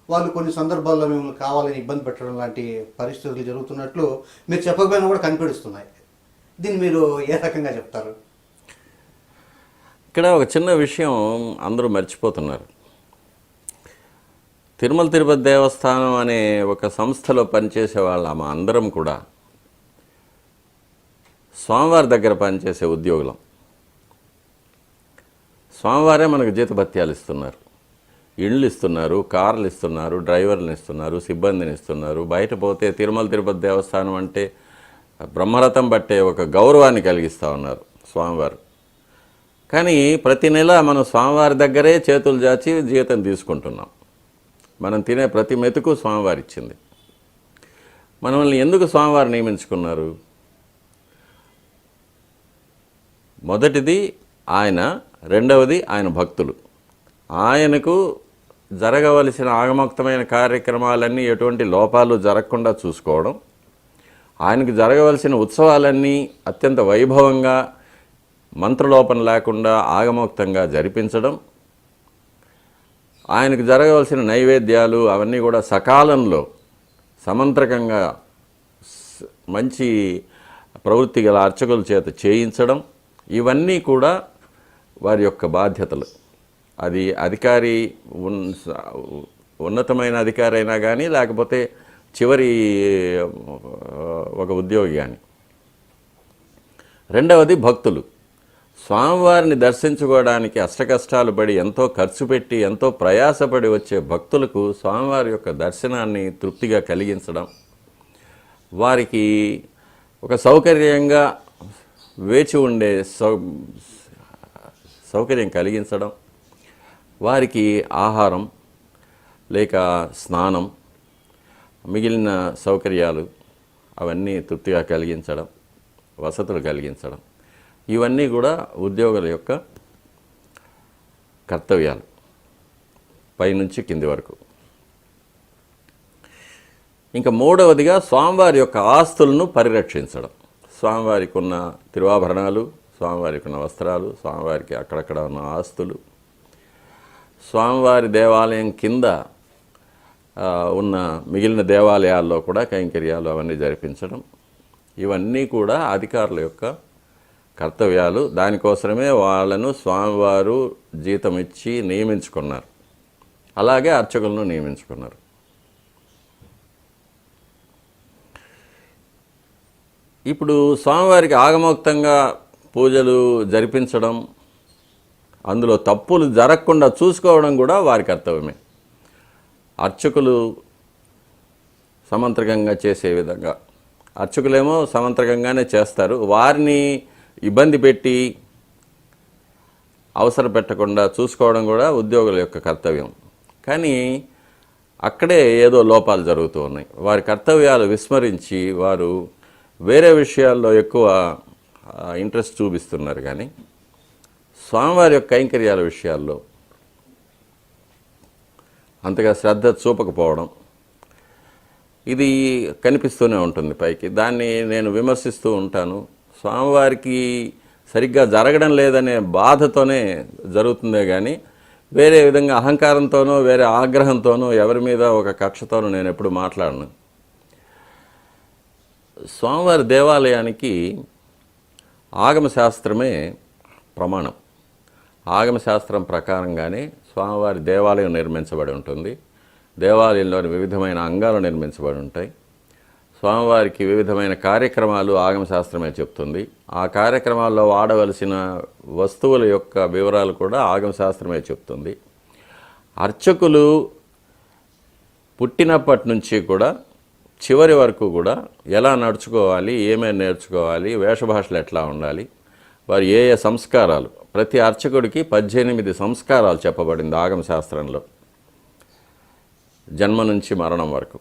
వాళ్ళు కొన్ని సందర్భాల్లో మిమ్మల్ని కావాలని ఇబ్బంది పెట్టడం లాంటి పరిస్థితులు జరుగుతున్నట్లు మీరు చెప్పకపోయినా కూడా కనిపిస్తున్నాయి. దీన్ని మీరు ఏ రకంగా చెప్తారు? ఇక్కడ ఒక చిన్న విషయం అందరూ మర్చిపోతున్నారు. తిరుమల తిరుపతి దేవస్థానం అనే ఒక సంస్థలో పనిచేసే వాళ్ళ అందరం కూడా స్వామివారి దగ్గర పనిచేసే ఉద్యోగులం. స్వామివారే మనకు జీతభత్యాలు ఇస్తున్నారు, ఇళ్ళు ఇస్తున్నారు, కార్లు ఇస్తున్నారు, డ్రైవర్లను ఇస్తున్నారు, సిబ్బందిని ఇస్తున్నారు. బయట పోతే తిరుమల తిరుపతి దేవస్థానం అంటే బ్రహ్మరథం పట్టే ఒక గౌరవాన్ని కలిగిస్తూ ఉన్నారు స్వామివారు. కానీ ప్రతి నెల మనం స్వామివారి దగ్గరే చేతులు చాచి జీతం తీసుకుంటున్నాం. మనం తినే ప్రతి మెతుకు స్వామివారి ఇచ్చింది. మనల్ని ఎందుకు స్వామివారు నియమించుకున్నారు? మొదటిది ఆయన, రెండవది ఆయన భక్తులు. ఆయనకు జరగవలసిన ఆగమోక్తమైన కార్యక్రమాలన్నీ ఎటువంటి లోపాలు జరగకుండా చూసుకోవడం, ఆయనకు జరగవలసిన ఉత్సవాలన్నీ అత్యంత వైభవంగా మంత్రలోపం లేకుండా ఆగమోక్తంగా జరిపించడం, ఆయనకు జరగవలసిన నైవేద్యాలు అవన్నీ కూడా సకాలంలో సమంత్రకంగా మంచి ప్రవృత్తి గల అర్చకుల చేత చేయించడం, ఇవన్నీ కూడా వారి యొక్క బాధ్యతలు. అది అధికారి ఉన్నతమైన అధికారి అయినా కానీ, లేకపోతే చివరి ఒక ఉద్యోగి కానీ. రెండవది భక్తులు. స్వామివారిని దర్శించుకోవడానికి అష్టకష్టాలు పడి ఎంతో ఖర్చు పెట్టి ఎంతో ప్రయాసపడి వచ్చే భక్తులకు స్వామివారి యొక్క దర్శనాన్ని తృప్తిగా కలిగించడం, వారికి ఒక సౌకర్యంగా వేచి ఉండే సౌకర్యం కలిగించడం, వారికి ఆహారం లేక స్నానం మిగిలిన సౌకర్యాలు అవన్నీ తృప్తిగా కలిగించడం, వసతులు కలిగించడం, ఇవన్నీ కూడా ఉద్యోగుల యొక్క కర్తవ్యాలు పైనుంచి కింది వరకు. ఇంకా మూడవదిగా స్వామివారి యొక్క ఆస్తులను పరిరక్షించడం. స్వామివారికి ఉన్న తిరువాభరణాలు, స్వామివారికి ఉన్న వస్త్రాలు, స్వామివారికి అక్కడక్కడ ఉన్న ఆస్తులు, స్వామివారి దేవాలయం కింద ఉన్న మిగిలిన దేవాలయాల్లో కూడా కైంకర్యాలు అవన్నీ జరిపించడం, ఇవన్నీ కూడా అధికారుల యొక్క కర్తవ్యాలు. దానికోసమే వాళ్ళను స్వామివారు జీతం ఇచ్చి నియమించుకున్నారు. అలాగే అర్చకులను నియమించుకున్నారు. ఇప్పుడు స్వామివారికి ఆగమోక్తంగా పూజలు జరిపించడం, అందులో తప్పులు జరగకుండా చూసుకోవడం కూడా వారి కర్తవ్యమే. అర్చకులు సమంత్రకంగా చేసే విధంగా, అర్చకులేమో సమంత్రకంగానే చేస్తారు, వారిని ఇబ్బంది పెట్టి అవసరం పెట్టకుండా చూసుకోవడం కూడా ఉద్యోగుల యొక్క కర్తవ్యం. కానీ అక్కడే ఏదో లోపాలు జరుగుతూ ఉన్నాయి. వారి కర్తవ్యాలు విస్మరించి వారు వేరే విషయాల్లో ఎక్కువ ఇంట్రెస్ట్ చూపిస్తున్నారు. కానీ స్వామివారి యొక్క కైంకర్యాల విషయాల్లో అంతగా శ్రద్ధ చూపకపోవడం, ఇది కనిపిస్తూనే ఉంటుంది పైకి. దాన్ని నేను విమర్శిస్తూ ఉంటాను. స్వామివారికి సరిగ్గా జరగడం లేదనే బాధతోనే జరుగుతుందే కానీ వేరే విధంగా అహంకారంతోనో వేరే ఆగ్రహంతోనో ఎవరి మీద ఒక కక్షతోనో నేను ఎప్పుడు మాట్లాడను. స్వామివారి దేవాలయానికి ఆగమశాస్త్రమే ప్రమాణం. ఆగమశాస్త్రం ప్రకారంగానే స్వామివారి దేవాలయం నిర్మించబడి ఉంటుంది. దేవాలయంలోని వివిధమైన అంగాలు నిర్మించబడి ఉంటాయి. స్వామివారికి వివిధమైన కార్యక్రమాలు ఆగమశాస్త్రమే చెప్తుంది. ఆ కార్యక్రమాల్లో వాడవలసిన వస్తువుల యొక్క వివరాలు కూడా ఆగమశాస్త్రమే చెప్తుంది. అర్చకులు పుట్టినప్పటి నుంచి కూడా చివరి వరకు కూడా ఎలా నడుచుకోవాలి, ఏమేమి నేర్చుకోవాలి, వేషభాషలు ఎట్లా ఉండాలి, వారు ఏ ఏ సంస్కారాలు, ప్రతి అర్చకుడికి 18 సంస్కారాలు చెప్పబడింది ఆగమశాస్త్రంలో, జన్మ నుంచి మరణం వరకు.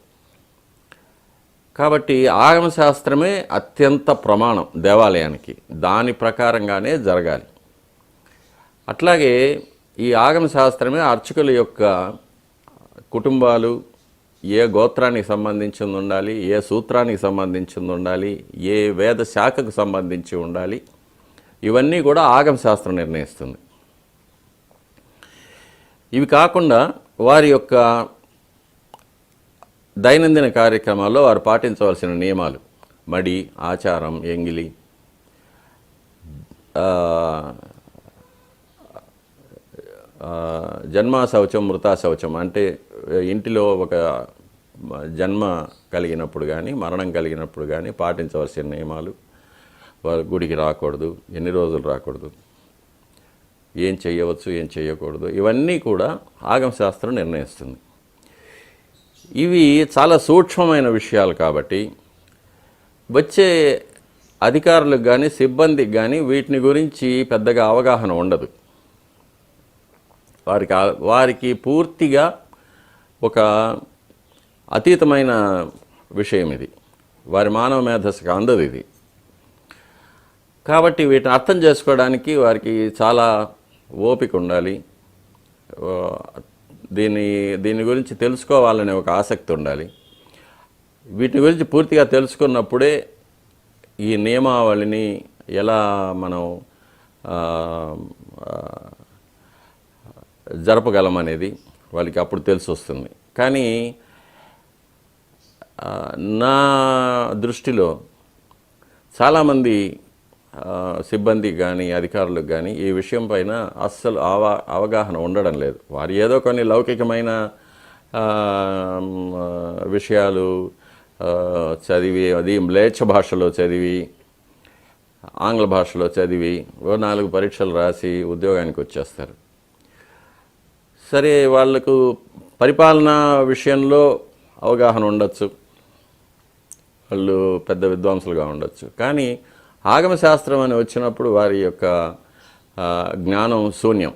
కాబట్టి ఆగమశాస్త్రమే అత్యంత ప్రమాణం దేవాలయానికి. దాని ప్రకారంగానే జరగాలి. అట్లాగే ఈ ఆగమశాస్త్రమే అర్చకుల యొక్క కుటుంబాలు ఏ గోత్రానికి సంబంధించింది ఉండాలి, ఏ సూత్రానికి సంబంధించింది ఉండాలి, ఏ వేద శాఖకు సంబంధించి ఉండాలి, ఇవన్నీ కూడా ఆగమశాస్త్రం నిర్ణయిస్తుంది. ఇవి కాకుండా వారి యొక్క దైనందిన కార్యక్రమాల్లో వారు పాటించవలసిన నియమాలు, మడి, ఆచారం, ఎంగిలి, జన్మ శౌచం, మృతా శౌచం, అంటే ఇంటిలో ఒక జన్మ కలిగినప్పుడు కానీ మరణం కలిగినప్పుడు కానీ పాటించవలసిన నియమాలు, వారు గుడికి రాకూడదు, ఎన్ని రోజులు రాకూడదు, ఏం చేయవచ్చు ఏం చేయకూడదు, ఇవన్నీ కూడా ఆగమశాస్త్రం నిర్ణయిస్తుంది. ఇవి చాలా సూక్ష్మమైన విషయాలు కాబట్టి వచ్చే అధికారులకు కానీ సిబ్బందికి కానీ వీటిని గురించి పెద్దగా అవగాహన ఉండదు. వారికి పూర్తిగా ఒక అతీతమైన విషయం ఇది. వారి మానవ మేధస్సుకు అందదు ఇది. కాబట్టి వీటిని అర్థం చేసుకోవడానికి వారికి చాలా ఓపిక ఉండాలి, దీని గురించి తెలుసుకోవాలనే ఒక ఆసక్తి ఉండాలి. వీటి గురించి పూర్తిగా తెలుసుకున్నప్పుడే ఈ నియమావళిని ఎలా మనం జరపగలమనేది వాళ్ళకి అప్పుడు తెలిసి వస్తుంది. కానీ నా దృష్టిలో చాలామంది సిబ్బందికి కానీ అధికారులకు కానీ ఈ విషయం పైన అస్సలు అవగాహన ఉండడం లేదు. వారు ఏదో కొన్ని లౌకికమైన విషయాలు చదివి, అది మ్లేచ్ఛ భాషలో చదివి, ఆంగ్ల భాషలో చదివి 4 పరీక్షలు రాసి ఉద్యోగానికి వచ్చేస్తారు. సరే, వాళ్లకు పరిపాలన విషయంలో అవగాహన ఉండొచ్చు, వాళ్ళు పెద్ద విద్వాంసులుగా ఉండొచ్చు. కానీ ఆగమశాస్త్రం అని వచ్చినప్పుడు వారి యొక్క జ్ఞానం శూన్యం.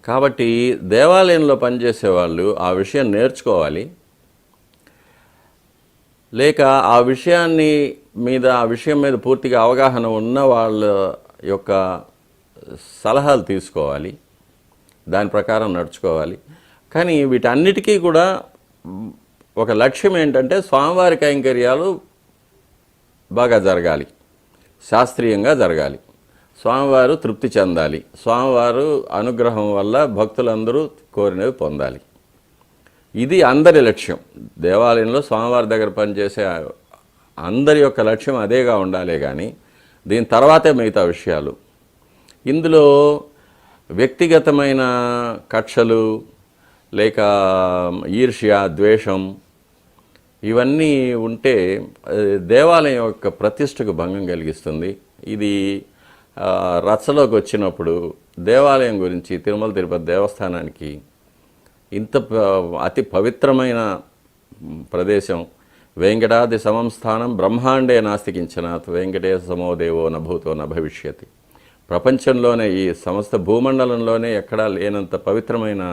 కాబట్టి దేవాలయంలో పనిచేసే వాళ్ళు ఆ విషయం నేర్చుకోవాలి, లేక ఆ విషయం మీద పూర్తిగా అవగాహన ఉన్న వాళ్ళ యొక్క సలహాలు తీసుకోవాలి, దాని ప్రకారం నడుచుకోవాలి. కానీ వీటన్నిటికీ కూడా ఒక లక్ష్యం ఏంటంటే స్వామివారి కైంకర్యాలు బాగా జరగాలి, శాస్త్రీయంగా జరగాలి, స్వామివారు తృప్తి చెందాలి, స్వామివారు అనుగ్రహం వల్ల భక్తులందరూ కోరినవి పొందాలి. ఇది అందరి లక్ష్యం. దేవాలయంలో స్వామివారి దగ్గర పనిచేసే అందరి యొక్క లక్ష్యం అదేగా ఉండాలే కానీ దీని తర్వాతే మిగతా విషయాలు. ఇందులో వ్యక్తిగతమైన కక్షలు లేక ఈర్ష్య, ద్వేషం ఇవన్నీ ఉంటే దేవాలయం యొక్క ప్రతిష్టకు భంగం కలిగిస్తుంది. ఇది రచ్చలోకి వచ్చినప్పుడు దేవాలయం గురించి తిరుమల తిరుపతి దేవస్థానానికి ఇంత అతి పవిత్రమైన ప్రదేశం, వెంకటాది సమం స్థానం బ్రహ్మాండే నాస్తికించనాత్ వెంకటేశ సమోదేవో నభూతో నభవిష్యతి. ప్రపంచంలోనే ఈ సమస్త భూమండలంలోనే ఎక్కడా లేనంత పవిత్రమైన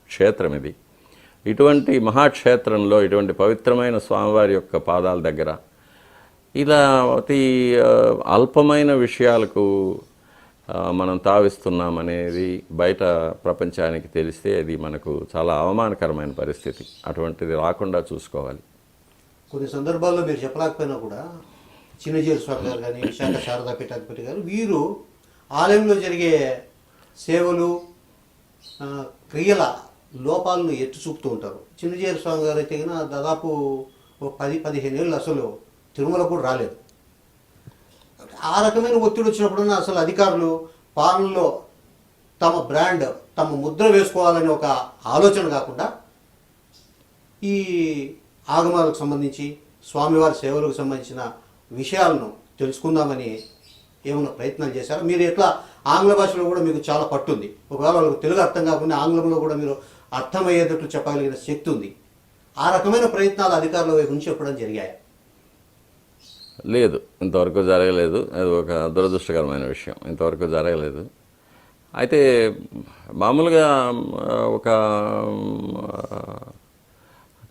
క్షేత్రం ఇది. ఇటువంటి మహాక్షేత్రంలో ఇటువంటి పవిత్రమైన స్వామివారి యొక్క పాదాల దగ్గర ఇలా అతి అల్పమైన విషయాలకు మనం తావిస్తున్నామనేది బయట ప్రపంచానికి తెలిస్తే అది మనకు చాలా అవమానకరమైన పరిస్థితి. అటువంటిది రాకుండా చూసుకోవాలి. కొన్ని సందర్భాల్లో మీరు చెప్పలేకపోయినా కూడా చిన్నజీరు స్వామి గారు కానీ, విశాఖ శారదా పీఠాధిపతి గారు, వీరు ఆలయంలో జరిగే సేవలు, క్రియల లోపాలను ఎత్తి చూపుతూ ఉంటారు. చిన్నజీరు స్వామి గారు అయితే కన్నా దాదాపు 10-15 ఏళ్ళు అసలు తిరుమల కూడా రాలేదు. ఆ రకమైన ఒత్తిడి వచ్చినప్పుడున్న అసలు అధికారులు పాలనలో తమ బ్రాండ్, తమ ముద్ర వేసుకోవాలనే ఒక ఆలోచన కాకుండా ఈ ఆగమాలకు సంబంధించి స్వామివారి సేవలకు సంబంధించిన విషయాలను తెలుసుకుందామని ఏమైనా ప్రయత్నాలు చేశారా? మీరు ఎట్లా ఆంగ్ల భాషలో కూడా మీకు చాలా పట్టుంది, ఒకవేళ వాళ్ళకి తెలుగు అర్థం కాకుండా ఆంగ్లంలో కూడా మీరు అర్థమయ్యేటట్లు చెప్పగలిగిన శక్తి ఉంది. ఆ రకమైన ప్రయత్నాలు అధికారుల వైపు నుంచి ఎప్పుడైనా జరిగాయా? లేదు, ఇంతవరకు జరగలేదు. అది ఒక దురదృష్టకరమైన విషయం. ఇంతవరకు జరగలేదు. అయితే మామూలుగా ఒక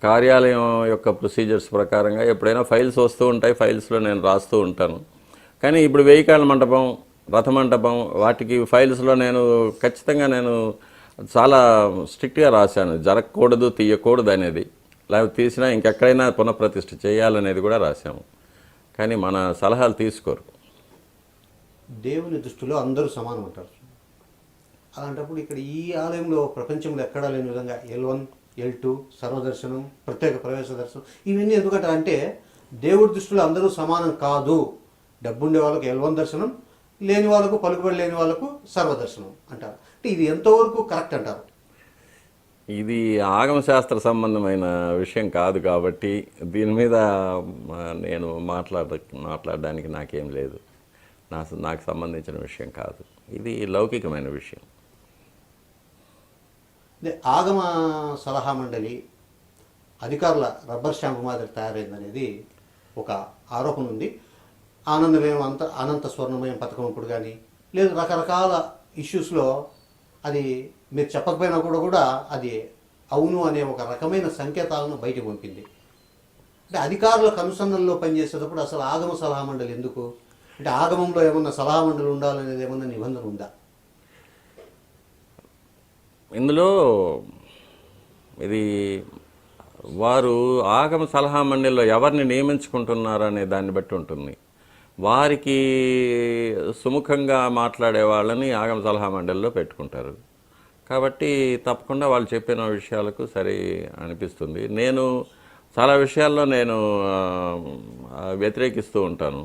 కార్యాలయం యొక్క ప్రొసీజర్స్ ప్రకారంగా ఎప్పుడైనా ఫైల్స్ వస్తూ ఉంటాయి, ఫైల్స్లో నేను రాస్తూ ఉంటాను. కానీ ఇప్పుడు వెయ్యికాళ్ళ మంటపం, రథమంటపం, వాటికి ఫైల్స్లో నేను ఖచ్చితంగా చాలా స్ట్రిక్ట్గా రాశాను. జరగకూడదు, తీయకూడదు అనేది, లేకపోతే తీసినా ఇంకెక్కడైనా పునఃప్రతిష్ఠ చేయాలనేది కూడా రాశాము. కానీ మన సలహాలు తీసుకోరు. దేవుని దృష్టిలో అందరూ సమానం అంటారు. అలాంటప్పుడు ఇక్కడ ఈ ఆలయంలో ప్రపంచంలో ఎక్కడా లేని విధంగా L1, L2 సర్వదర్శనం, ప్రత్యేక ప్రవేశ దర్శనం, ఇవన్నీ ఎందుకంటే అంటే దేవుడి దృష్టిలో అందరూ సమానం కాదు. డబ్బుండే వాళ్ళకు L1 దర్శనం, లేని వాళ్ళకు, పలుకుబడి లేని వాళ్ళకు సర్వదర్శనం అంటారు. అంటే ఇది ఎంతవరకు కరెక్ట్ అంటారు? ఇది ఆగమశాస్త్ర సంబంధమైన విషయం కాదు కాబట్టి దీని మీద నేను మాట్లాడడానికి నాకేం లేదు. నాకు సంబంధించిన విషయం కాదు. ఇది లౌకికమైన విషయం. ఆగమ సలహా మండలి అధికారుల రబ్బర్ స్టాంపు మాదిరి తయారైందనేది ఒక ఆరోపణ ఉంది. ఆనందమయం, అనంత స్వర్ణమయం పథకం ఇప్పుడు కానీ లేదు రకరకాల ఇష్యూస్లో అది మీరు చెప్పకపోయినా కూడా అది అవును అనే ఒక రకమైన సంకేతాలను బయటకు పంపింది. అంటే అధికారులకు అనుసంధానంలో పనిచేసేటప్పుడు అసలు ఆగమ సలహా మండలి ఎందుకు? అంటే ఆగమంలో ఏమన్నా సలహా మండలి ఉండాలనేది ఏమన్నా నిబంధన ఉందా? ఇందులో ఇది వారు ఆగమ సలహా మండలిలో ఎవరిని నియమించుకుంటున్నారనే దాన్ని బట్టి ఉంటుంది. వారికి సుముఖంగా మాట్లాడే వాళ్ళని ఆగమ సలహా మండలిలో పెట్టుకుంటారు. కాబట్టి తప్పకుండా వాళ్ళు చెప్పిన విషయాలకు సరి అనిపిస్తుంది. నేను చాలా విషయాల్లో నేను వ్యతిరేకిస్తూ ఉంటాను.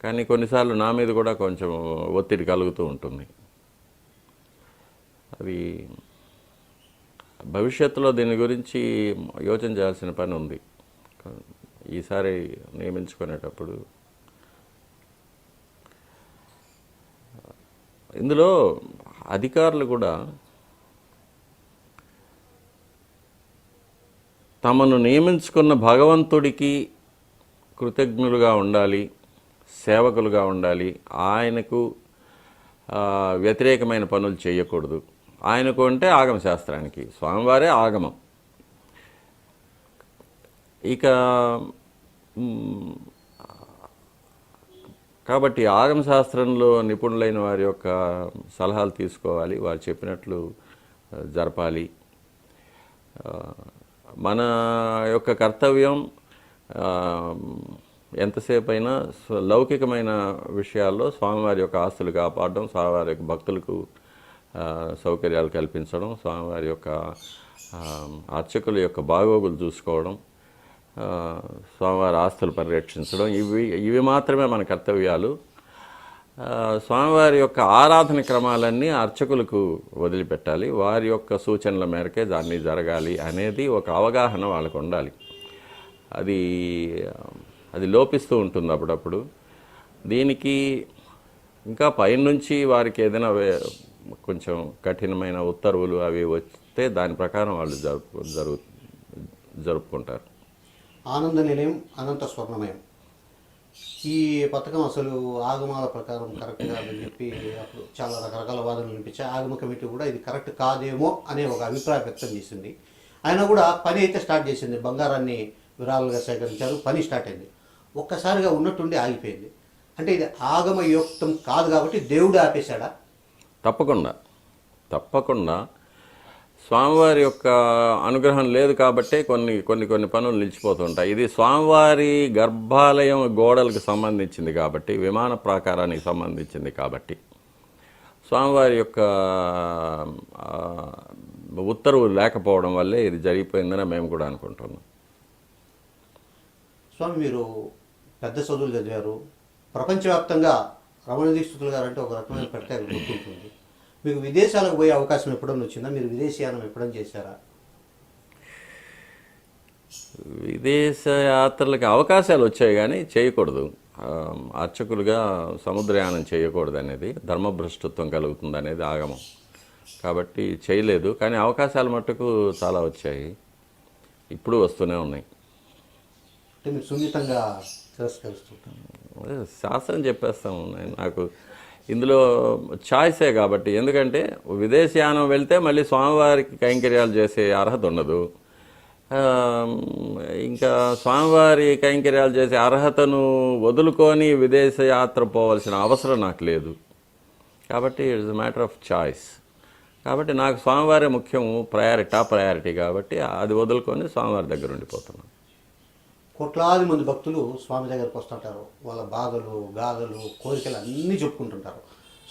కానీ కొన్నిసార్లు నా మీద కూడా కొంచెం ఒత్తిడి కలుగుతూ ఉంటుంది. అది భవిష్యత్తులో దీని గురించి యోచన చేయాల్సిన పని ఉంది. ఈసారి నియమించుకునేటప్పుడు ఇందులో అధికారులు కూడా తమను నియమించుకున్న భగవంతుడికి కృతజ్ఞులుగా ఉండాలి, సేవకులుగా ఉండాలి. ఆయనకు వ్యతిరేకమైన పనులు చేయకూడదు. ఆయనకు అంటే ఆగమ శాస్త్రానికి, స్వామివారే ఆగమం. ఇక కాబట్టి ఆగమ శాస్త్రంలో నిపుణులైన వారి యొక్క సలహాలు తీసుకోవాలి, వారు చెప్పినట్లు జరపాలి. మన యొక్క కర్తవ్యం ఎంతసేపు అయినా లౌకికమైన విషయాల్లో స్వామివారి యొక్క ఆస్తులు కాపాడడం, స్వామివారి యొక్క భక్తులకు సౌకర్యాలు కల్పించడం, స్వామివారి యొక్క అర్చకుల యొక్క బాగోగులు చూసుకోవడం, స్వామివారి ఆస్తులు పరిరక్షించడం, ఇవి మాత్రమే మన కర్తవ్యాలు. స్వామివారి యొక్క ఆరాధన క్రమాలన్నీ అర్చకులకు వదిలిపెట్టాలి. వారి యొక్క సూచనల మేరకే దాన్ని జరగాలి అనేది ఒక అవగాహన వాళ్ళకు ఉండాలి. అది లోపిస్తూ ఉంటుంది అప్పుడప్పుడు. దీనికి ఇంకా పైనుంచి వారికి ఏదైనా కొంచెం కఠినమైన ఉత్తర్వులు అవి వస్తే దాని ప్రకారం వాళ్ళు జరుపుకుంటారు. ఆనంద నిలయం, అనంత స్వర్ణమయం, ఈ పథకం అసలు ఆగమాల ప్రకారం కరెక్ట్ కాదని చెప్పి అప్పుడు చాలా రకరకాల వాదనలు వినిపించాయి. ఆగమ కమిటీ కూడా ఇది కరెక్ట్ కాదేమో అనే ఒక అభిప్రాయం వ్యక్తం చేసింది. ఆయన కూడా పని అయితే స్టార్ట్ చేసింది, బంగారాన్ని విరాళాలుగా సేకరించారు, పని స్టార్ట్ అయింది. ఒక్కసారిగా ఉన్నట్టుండి ఆగిపోయింది. అంటే ఇది ఆగమ యుక్తం కాదు కాబట్టి దేవుడు ఆపేశాడా? తప్పకుండా స్వామివారి యొక్క అనుగ్రహం లేదు కాబట్టే కొన్ని పనులు నిలిచిపోతుంటాయి. ఇది స్వామివారి గర్భాలయం గోడలకు సంబంధించింది కాబట్టి, విమాన ప్రాకారానికి సంబంధించింది కాబట్టి, స్వామివారి యొక్క ఉత్తర్వులు లేకపోవడం వల్లే ఇది జరిగిపోయిందని మేము కూడా అనుకుంటున్నాం. స్వామి, మీరు పెద్ద చదువులు చదివారు. ప్రపంచవ్యాప్తంగా రమణ దీక్షితులు గారు అంటే ఒక రకమైన ప్రత్యేక గుర్తుంటుంది. మీకు విదేశాలకు పోయే అవకాశం ఎప్పుడన్నా వచ్చిందా? మీరు విదేశీయానం ఎప్పుడన్నా చేశారా? విదేశ యాత్రలకు అవకాశాలు వచ్చాయి కానీ చేయకూడదు. అర్చకులుగా సముద్రయానం చేయకూడదు అనేది, ధర్మభ్రష్టత్వం కలుగుతుంది అనేది ఆగమం. కాబట్టి చేయలేదు. కానీ అవకాశాలు మట్టుకు చాలా వచ్చాయి, ఇప్పుడు వస్తూనే ఉన్నాయి. అంటే మీరు సున్నితంగా తిరస్కరిస్తుంటాను. శాస్త్రం చెప్పేస్తాము. నాకు ఇందులో ఛాయిసే కాబట్టి. ఎందుకంటే విదేశయానం వెళ్తే మళ్ళీ స్వామివారికి కైంకర్యాలు చేసే అర్హత ఉండదు. ఇంకా స్వామివారి కైంకర్యాలు చేసే అర్హతను వదులుకొని విదేశయాత్ర పోవాల్సిన అవసరం నాకు లేదు. కాబట్టి it's a matter of choice. కాబట్టి నాకు స్వామివారే ముఖ్యం, టాప్ ప్రయారిటీ. కాబట్టి అది వదులుకొని స్వామివారి దగ్గర ఉండిపోతున్నాను. కోట్లాది మంది భక్తులు స్వామి దగ్గరకు వస్తుంటారు. వాళ్ళ బాధలు, గాథలు, కోరికలు అన్నీ చెప్పుకుంటుంటారు.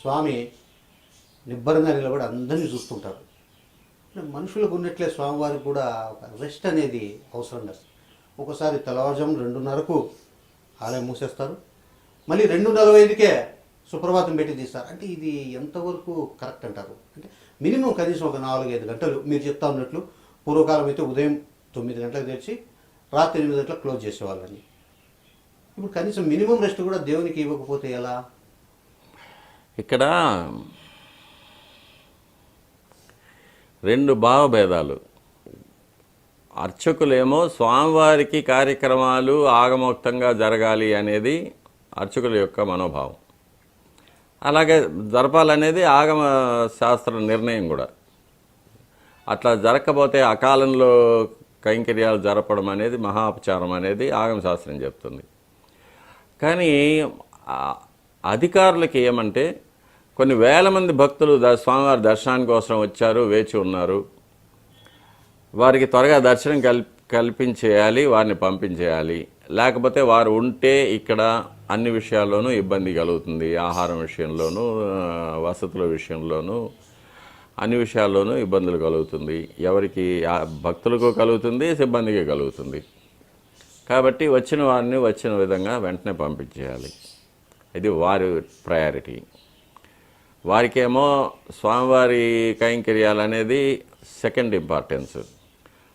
స్వామి నిబ్బరంగా నిలబడి అందరినీ చూస్తుంటారు. మనుషులకు ఉన్నట్లే స్వామివారికి కూడా ఒక రెస్ట్ అనేది అవసరం కదా. ఒకసారి తెల్లవారుజాము 2:30కు ఆలయం మూసేస్తారు, మళ్ళీ 2:45కే సుప్రభాతం పెట్టి తీస్తారు. అంటే ఇది ఎంతవరకు కరెక్ట్ అంటారు? అంటే మినిమం కనీసం ఒక 4-5 గంటలు మీరు చెప్తా ఉన్నట్లు. పూర్వకాలం అయితే ఉదయం 9 గంటలకు తెరిచి రాత్రి 8 గంటలకు క్లోజ్ చేసేవాళ్ళని. ఇప్పుడు కనీసం మినిమం రెస్ట్ కూడా దేవునికి ఇవ్వకపోతే ఎలా? ఇక్కడ 2 భావభేదాలు. అర్చకులేమో స్వామివారికి కార్యక్రమాలు ఆగమోక్తంగా జరగాలి అనేది అర్చకుల యొక్క మనోభావం. అలాగే జరపాలనేది ఆగమ శాస్త్ర నిర్ణయం కూడా. అట్లా జరగకపోతే అకాలంలో కైంకర్యాలు జరపడం అనేది మహాపచారం అనేది ఆగమశాస్త్రం చెప్తుంది. కానీ అధికారులకి ఏమంటే కొన్ని వేల మంది భక్తులు స్వామివారి దర్శనానికి కోసం వచ్చారు, వేచి ఉన్నారు, వారికి త్వరగా దర్శనం కల్పించేయాలి, వారిని పంపించేయాలి. లేకపోతే వారు ఉంటే ఇక్కడ అన్ని విషయాల్లోనూ ఇబ్బంది కలుగుతుంది. ఆహారం విషయంలోనూ, వసతుల విషయంలోనూ, అన్ని విషయాల్లోనూ ఇబ్బందులు కలుగుతుంది. ఎవరికి భక్తులకు కలుగుతుంది, సిబ్బందికి కలుగుతుంది. కాబట్టి వచ్చిన వారిని వచ్చిన విధంగా వెంటనే పంపించేయాలి. ఇది వారి ప్రయారిటీ. వారికేమో స్వామివారి కైంకర్యాలు అనేది సెకండ్ ఇంపార్టెన్స్,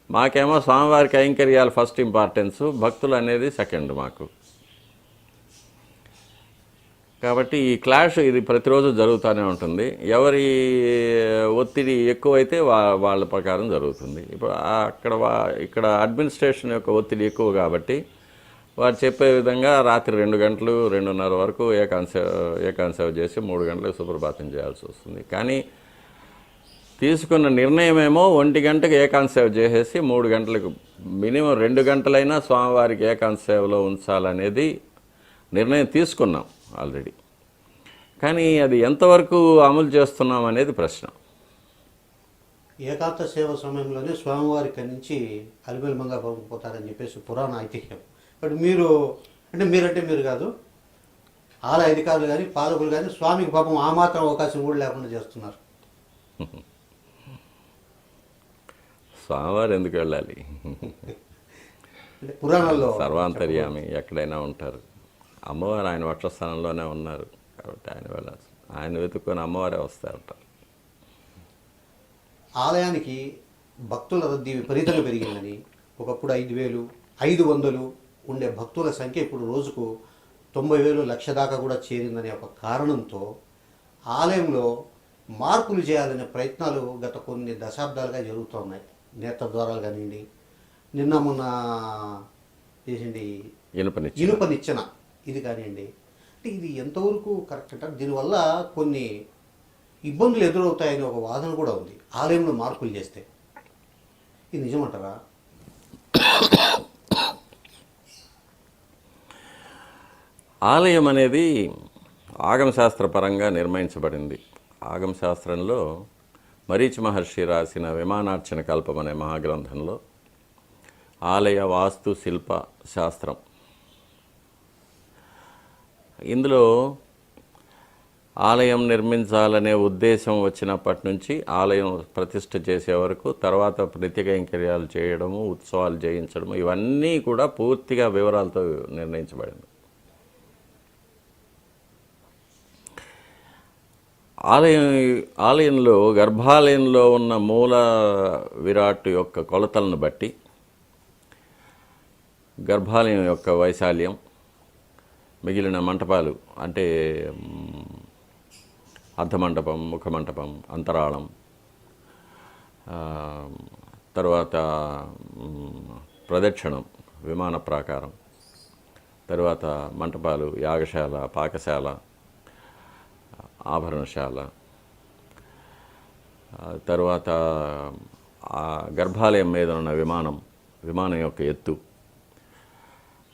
మాకేమో స్వామివారి కైంకర్యాలు ఫస్ట్ ఇంపార్టెన్స్, భక్తులు అనేది సెకండ్ మాకు. కాబట్టి ఈ క్లాష్ ఇది ప్రతిరోజు జరుగుతూనే ఉంటుంది. ఎవరి ఒత్తిడి ఎక్కువైతే వాళ్ళ ప్రకారం జరుగుతుంది. ఇప్పుడు ఇక్కడ అడ్మినిస్ట్రేషన్ యొక్క ఒత్తిడి ఎక్కువ కాబట్టి వారు చెప్పే విధంగా రాత్రి 2 గంటలు 2:30 వరకు ఏకాంశ చేసి 3 గంటలకు సుప్రభాతం చేయాల్సి వస్తుంది. కానీ తీసుకున్న నిర్ణయం ఏమో 1 గంటకు ఏకాంత సేవ చేసేసి 3 గంటలకు మినిమం 2 గంటలైనా స్వామివారికి ఏకాంత సేవలో ఉంచాలనేది నిర్ణయం తీసుకున్నాం ఆల్రెడీ. కానీ అది ఎంతవరకు అమలు చేస్తున్నాం అనేది ప్రశ్న. ఏకాంత సేవ సమయంలోనే స్వామివారి నుంచి అలిమేలుమంగా పోతారని చెప్పేసి పురాణ ఐతిహ్యం. బట్ మీరు కాదు, ఆలయ అధికారులు కానీ పాలకులు కానీ స్వామికి పాపం ఆ మాత్రం అవకాశం కూడా లేకుండా చేస్తున్నారు. స్వామివారు ఎందుకు వెళ్ళాలి? పురాణాల్లో సర్వాంతర్యామి ఎక్కడైనా ఉంటారు. అమ్మవారు ఆయన వక్షస్థానంలోనే ఉన్నారు కాబట్టి ఆయన వెళ్ళాలి. ఆయన వెతుక్కొని అమ్మవారే వస్తారంట. ఆలయానికి భక్తుల రద్దీ విపరీతంగా పెరిగిందని, ఒకప్పుడు 5,000 500 ఉండే భక్తుల సంఖ్య ఇప్పుడు రోజుకు 90,000 లక్ష దాకా కూడా చేరిందనే ఒక కారణంతో ఆలయంలో మార్పులు చేయాలనే ప్రయత్నాలు గత కొన్ని దశాబ్దాలుగా జరుగుతున్నాయి. నేత్రద్వారాలు కానివ్వండి, నిన్న మొన్న చేసింది ఇనుపనిచ్చెన ఇది కానివ్వండి. అంటే ఇది ఎంతవరకు కరెక్ట్ అంటారు? దీనివల్ల కొన్ని ఇబ్బందులు ఎదురవుతాయని ఒక వాదన కూడా ఉంది ఆలయంలో మార్పులు చేస్తే. ఇది నిజమంటారా? ఆలయం అనేది ఆగమశాస్త్రపరంగా నిర్మించబడింది. ఆగమశాస్త్రంలో మరీచి మహర్షి రాసిన విమానార్చన కల్పం అనే మహాగ్రంథంలో ఆలయ వాస్తు శిల్ప శాస్త్రం, ఇందులో ఆలయం నిర్మించాలనే ఉద్దేశం వచ్చినప్పటి నుంచి ఆలయం ప్రతిష్ఠ చేసే వరకు, తర్వాత నిత్య కైంకర్యాలు చేయడము, ఉత్సవాలు చేయించడము, ఇవన్నీ కూడా పూర్తిగా వివరాలతో నిర్ణయించబడింది. ఆలయంలో గర్భాలయంలో ఉన్న మూల విరాట్ యొక్క కొలతలను బట్టి గర్భాలయం యొక్క వైశాల్యం, మిగిలిన మంటపాలు అంటే అర్ధమంటపం, ముఖమంటపం, అంతరాళం, తర్వాత ప్రదక్షిణం, విమాన ప్రాకారం, తర్వాత మంటపాలు, యాగశాల, పాకశాల, ఆభరణశాల, తర్వాత గర్భాలయం మీద ఉన్న విమానం యొక్క ఎత్తు,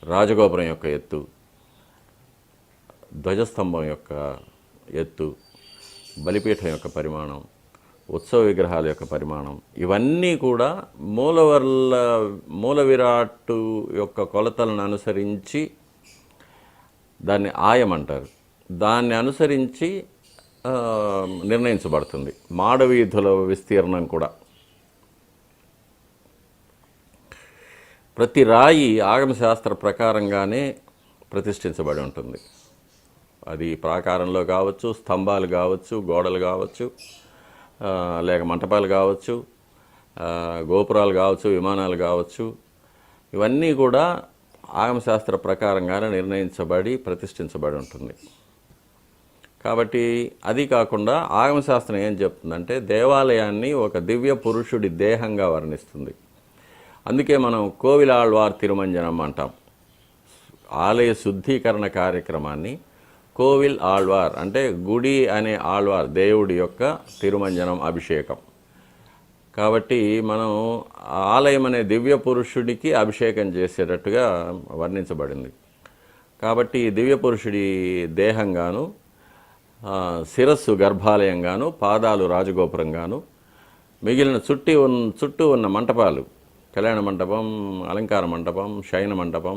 రాజగోపురం యొక్క ఎత్తు, ధ్వజస్తంభం యొక్క ఎత్తు, బలిపీఠం యొక్క పరిమాణం, ఉత్సవ విగ్రహాల యొక్క పరిమాణం, ఇవన్నీ కూడా మూల విరాట్టు యొక్క కొలతలను అనుసరించి దాన్ని ఆయం అంటారు. దాన్ని అనుసరించి నిర్ణయించబడుతుంది. మాడవీధుల విస్తీర్ణం కూడా. ప్రతి రాయి ఆగమశాస్త్ర ప్రకారంగానే ప్రతిష్ఠించబడి ఉంటుంది. అది ప్రాకారంలో కావచ్చు, స్తంభాలు కావచ్చు, గోడలు కావచ్చు, లేక మంటపాలు కావచ్చు, గోపురాలు కావచ్చు, విమానాలు కావచ్చు, ఇవన్నీ కూడా ఆగమశాస్త్ర ప్రకారంగానే నిర్ణయించబడి ప్రతిష్ఠించబడి ఉంటుంది. కాబట్టి అది కాకుండా ఆగమశాస్త్రం ఏం చెప్తుందంటే దేవాలయాన్ని ఒక దివ్య పురుషుడి దేహంగా వర్ణిస్తుంది. అందుకే మనం కోవిల్ ఆళ్వార్ తిరుమంజనం అంటాం. ఆలయ శుద్ధీకరణ కార్యక్రమాన్ని కోవిల్ ఆళ్వార్ అంటే గుడి అనే ఆళ్వార్ దేవుడి యొక్క తిరుమంజనం, అభిషేకం. కాబట్టి మనం ఆలయం అనే దివ్య పురుషుడికి అభిషేకం చేసేటట్టుగా వర్ణించబడింది. కాబట్టి ఈ దివ్య పురుషుడి దేహంగాను, శిరస్సు గర్భాలయంగాను, పాదాలు రాజగోపురంగాను, మిగిలిన చుట్టూ ఉన్న మంటపాలు, కళ్యాణ మంటపం, అలంకార మంటపం, శయన మంటపం,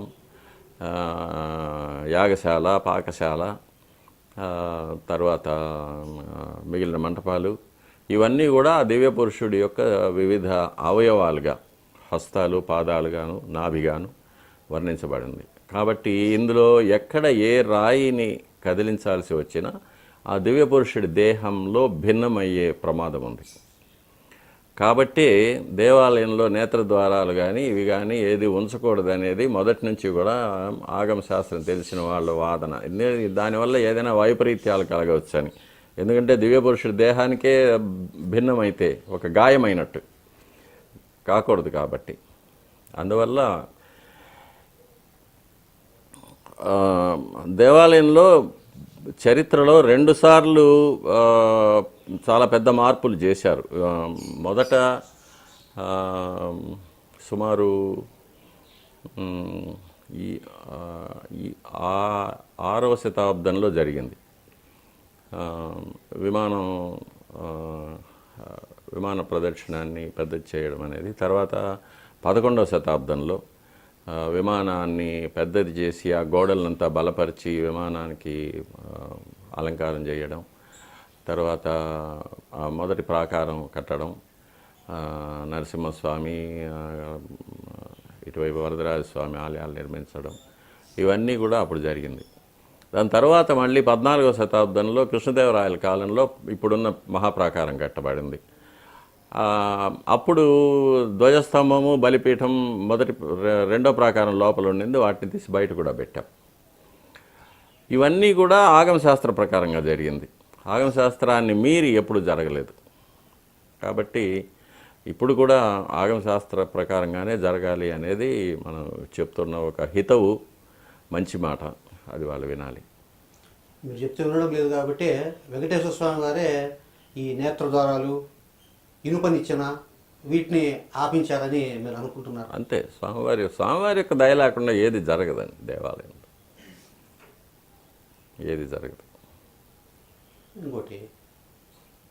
యాగశాల, పాకశాల, తర్వాత మిగిలిన మంటపాలు, ఇవన్నీ కూడా దివ్య పురుషుడి యొక్క వివిధ అవయవాలుగా, హస్తాలు, పాదాలుగాను, నాభిగాను వర్ణించబడింది. కాబట్టి ఇందులో ఎక్కడ ఏ రాయిని కదిలించాల్సి వచ్చినా ఆ దివ్య పురుషుడి దేహంలో భిన్నమయ్యే ప్రమాదం ఉంది. కాబట్టి దేవాలయంలో నేత్రద్వారాలు కానీ ఇవి కానీ ఏది ఉంచకూడదు అనేది మొదటి నుంచి కూడా ఆగమ శాస్త్రం తెలిసిన వాళ్ళ వాదన. దానివల్ల ఏదైనా వైపరీత్యాలు కలగవచ్చని. ఎందుకంటే దివ్య పురుషుడి దేహానికే భిన్నమైతే ఒక గాయమైనట్టు కాకూడదు. కాబట్టి అందువల్ల దేవాలయంలో చరిత్రలో 2 సార్లు చాలా పెద్ద మార్పులు చేశారు. మొదట సుమారు ఈ 6వ శతాబ్దంలో జరిగింది. విమాన ప్రదక్షిణాన్ని పెద్దది చేయడం అనేది. తర్వాత 11వ శతాబ్దంలో విమానాన్ని పెద్దది చేసి ఆ గోడలంతా బలపరిచి విమానానికి అలంకారం చేయడం, తర్వాత మొదటి ప్రాకారం కట్టడం, నరసింహస్వామి, ఇటువైపు వరదరాజస్వామి ఆలయాలు నిర్మించడం, ఇవన్నీ కూడా అప్పుడు జరిగింది. దాని తర్వాత మళ్ళీ 14వ శతాబ్దంలో కృష్ణదేవరాయల కాలంలో ఇప్పుడున్న మహాప్రాకారం కట్టబడింది. అప్పుడు ధ్వజస్తంభము, బలిపీఠం రెండో ప్రాకారం లోపల ఉండింది, వాటిని తీసి బయట కూడా పెట్టాం. ఇవన్నీ కూడా ఆగమశాస్త్ర ప్రకారంగా జరిగింది. ఆగమశాస్త్రాన్ని మీరి ఎప్పుడు జరగలేదు. కాబట్టి ఇప్పుడు కూడా ఆగమశాస్త్ర ప్రకారంగానే జరగాలి అనేది మనం చెప్తున్న ఒక హితవు, మంచి మాట. అది వాళ్ళు వినాలి. మీరు చెప్తే వినడం లేదు కాబట్టి వెంకటేశ్వర స్వామి వారే ఈ నేత్రద్వారాలు, ఇనుపనిచ్చిన వీటిని ఆపించారని మీరు అనుకుంటున్నారు? అంతే. స్వామివారి యొక్క దయ లేకుండా ఏది జరగదండి. దేవాలయంలో ఏది జరగదు. ఇంకోటి,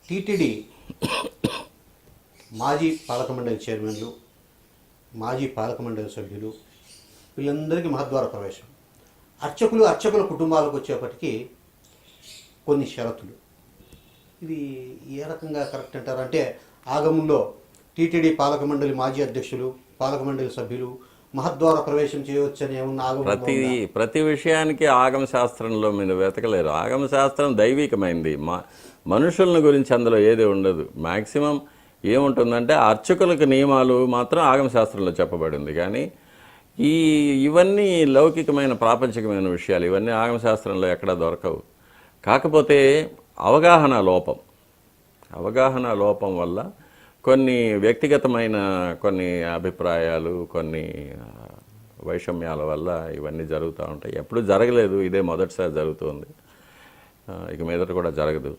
టీటీడీ మాజీ పాలక మండలి చైర్మన్లు, మాజీ పాలక మండలి సభ్యులు, వీళ్ళందరికీ మహద్వార ప్రవేశం. అర్చకుల కుటుంబాలకు వచ్చేప్పటికీ కొన్ని షరతులు. ఇది ఏ రకంగా కరెక్ట్ అంటారు? అంటే ఆగమంలో టీటీడీ పాలక మండలి మాజీ అధ్యక్షులు, పాలక మండలి సభ్యులు మహద్వార ప్రవేశం చేయవచ్చని ఏమన్నా ఆగమ? ప్రతి విషయానికి ఆగమ శాస్త్రంలో మీరు వెతకలేరు. ఆగమ శాస్త్రం దైవికమైంది. మనుషులను గురించి అందులో ఏది ఉండదు. మ్యాక్సిమం ఏముంటుందంటే అర్చకులకు నియమాలు మాత్రం ఆగమ శాస్త్రంలో చెప్పబడింది. కానీ ఇవన్నీ లౌకికమైన ప్రాపంచికమైన విషయాలు, ఇవన్నీ ఆగమ శాస్త్రంలో ఎక్కడా దొరకవు. కాకపోతే అవగాహన లోపం వల్ల కొన్ని వ్యక్తిగతమైన కొన్ని అభిప్రాయాలు, కొన్ని వైషమ్యాల వల్ల ఇవన్నీ జరుగుతూ ఉంటాయి. ఎప్పుడు జరగలేదు, ఇదే మొదటిసారి జరుగుతుంది. ఇక మీదట కూడా జరగదు.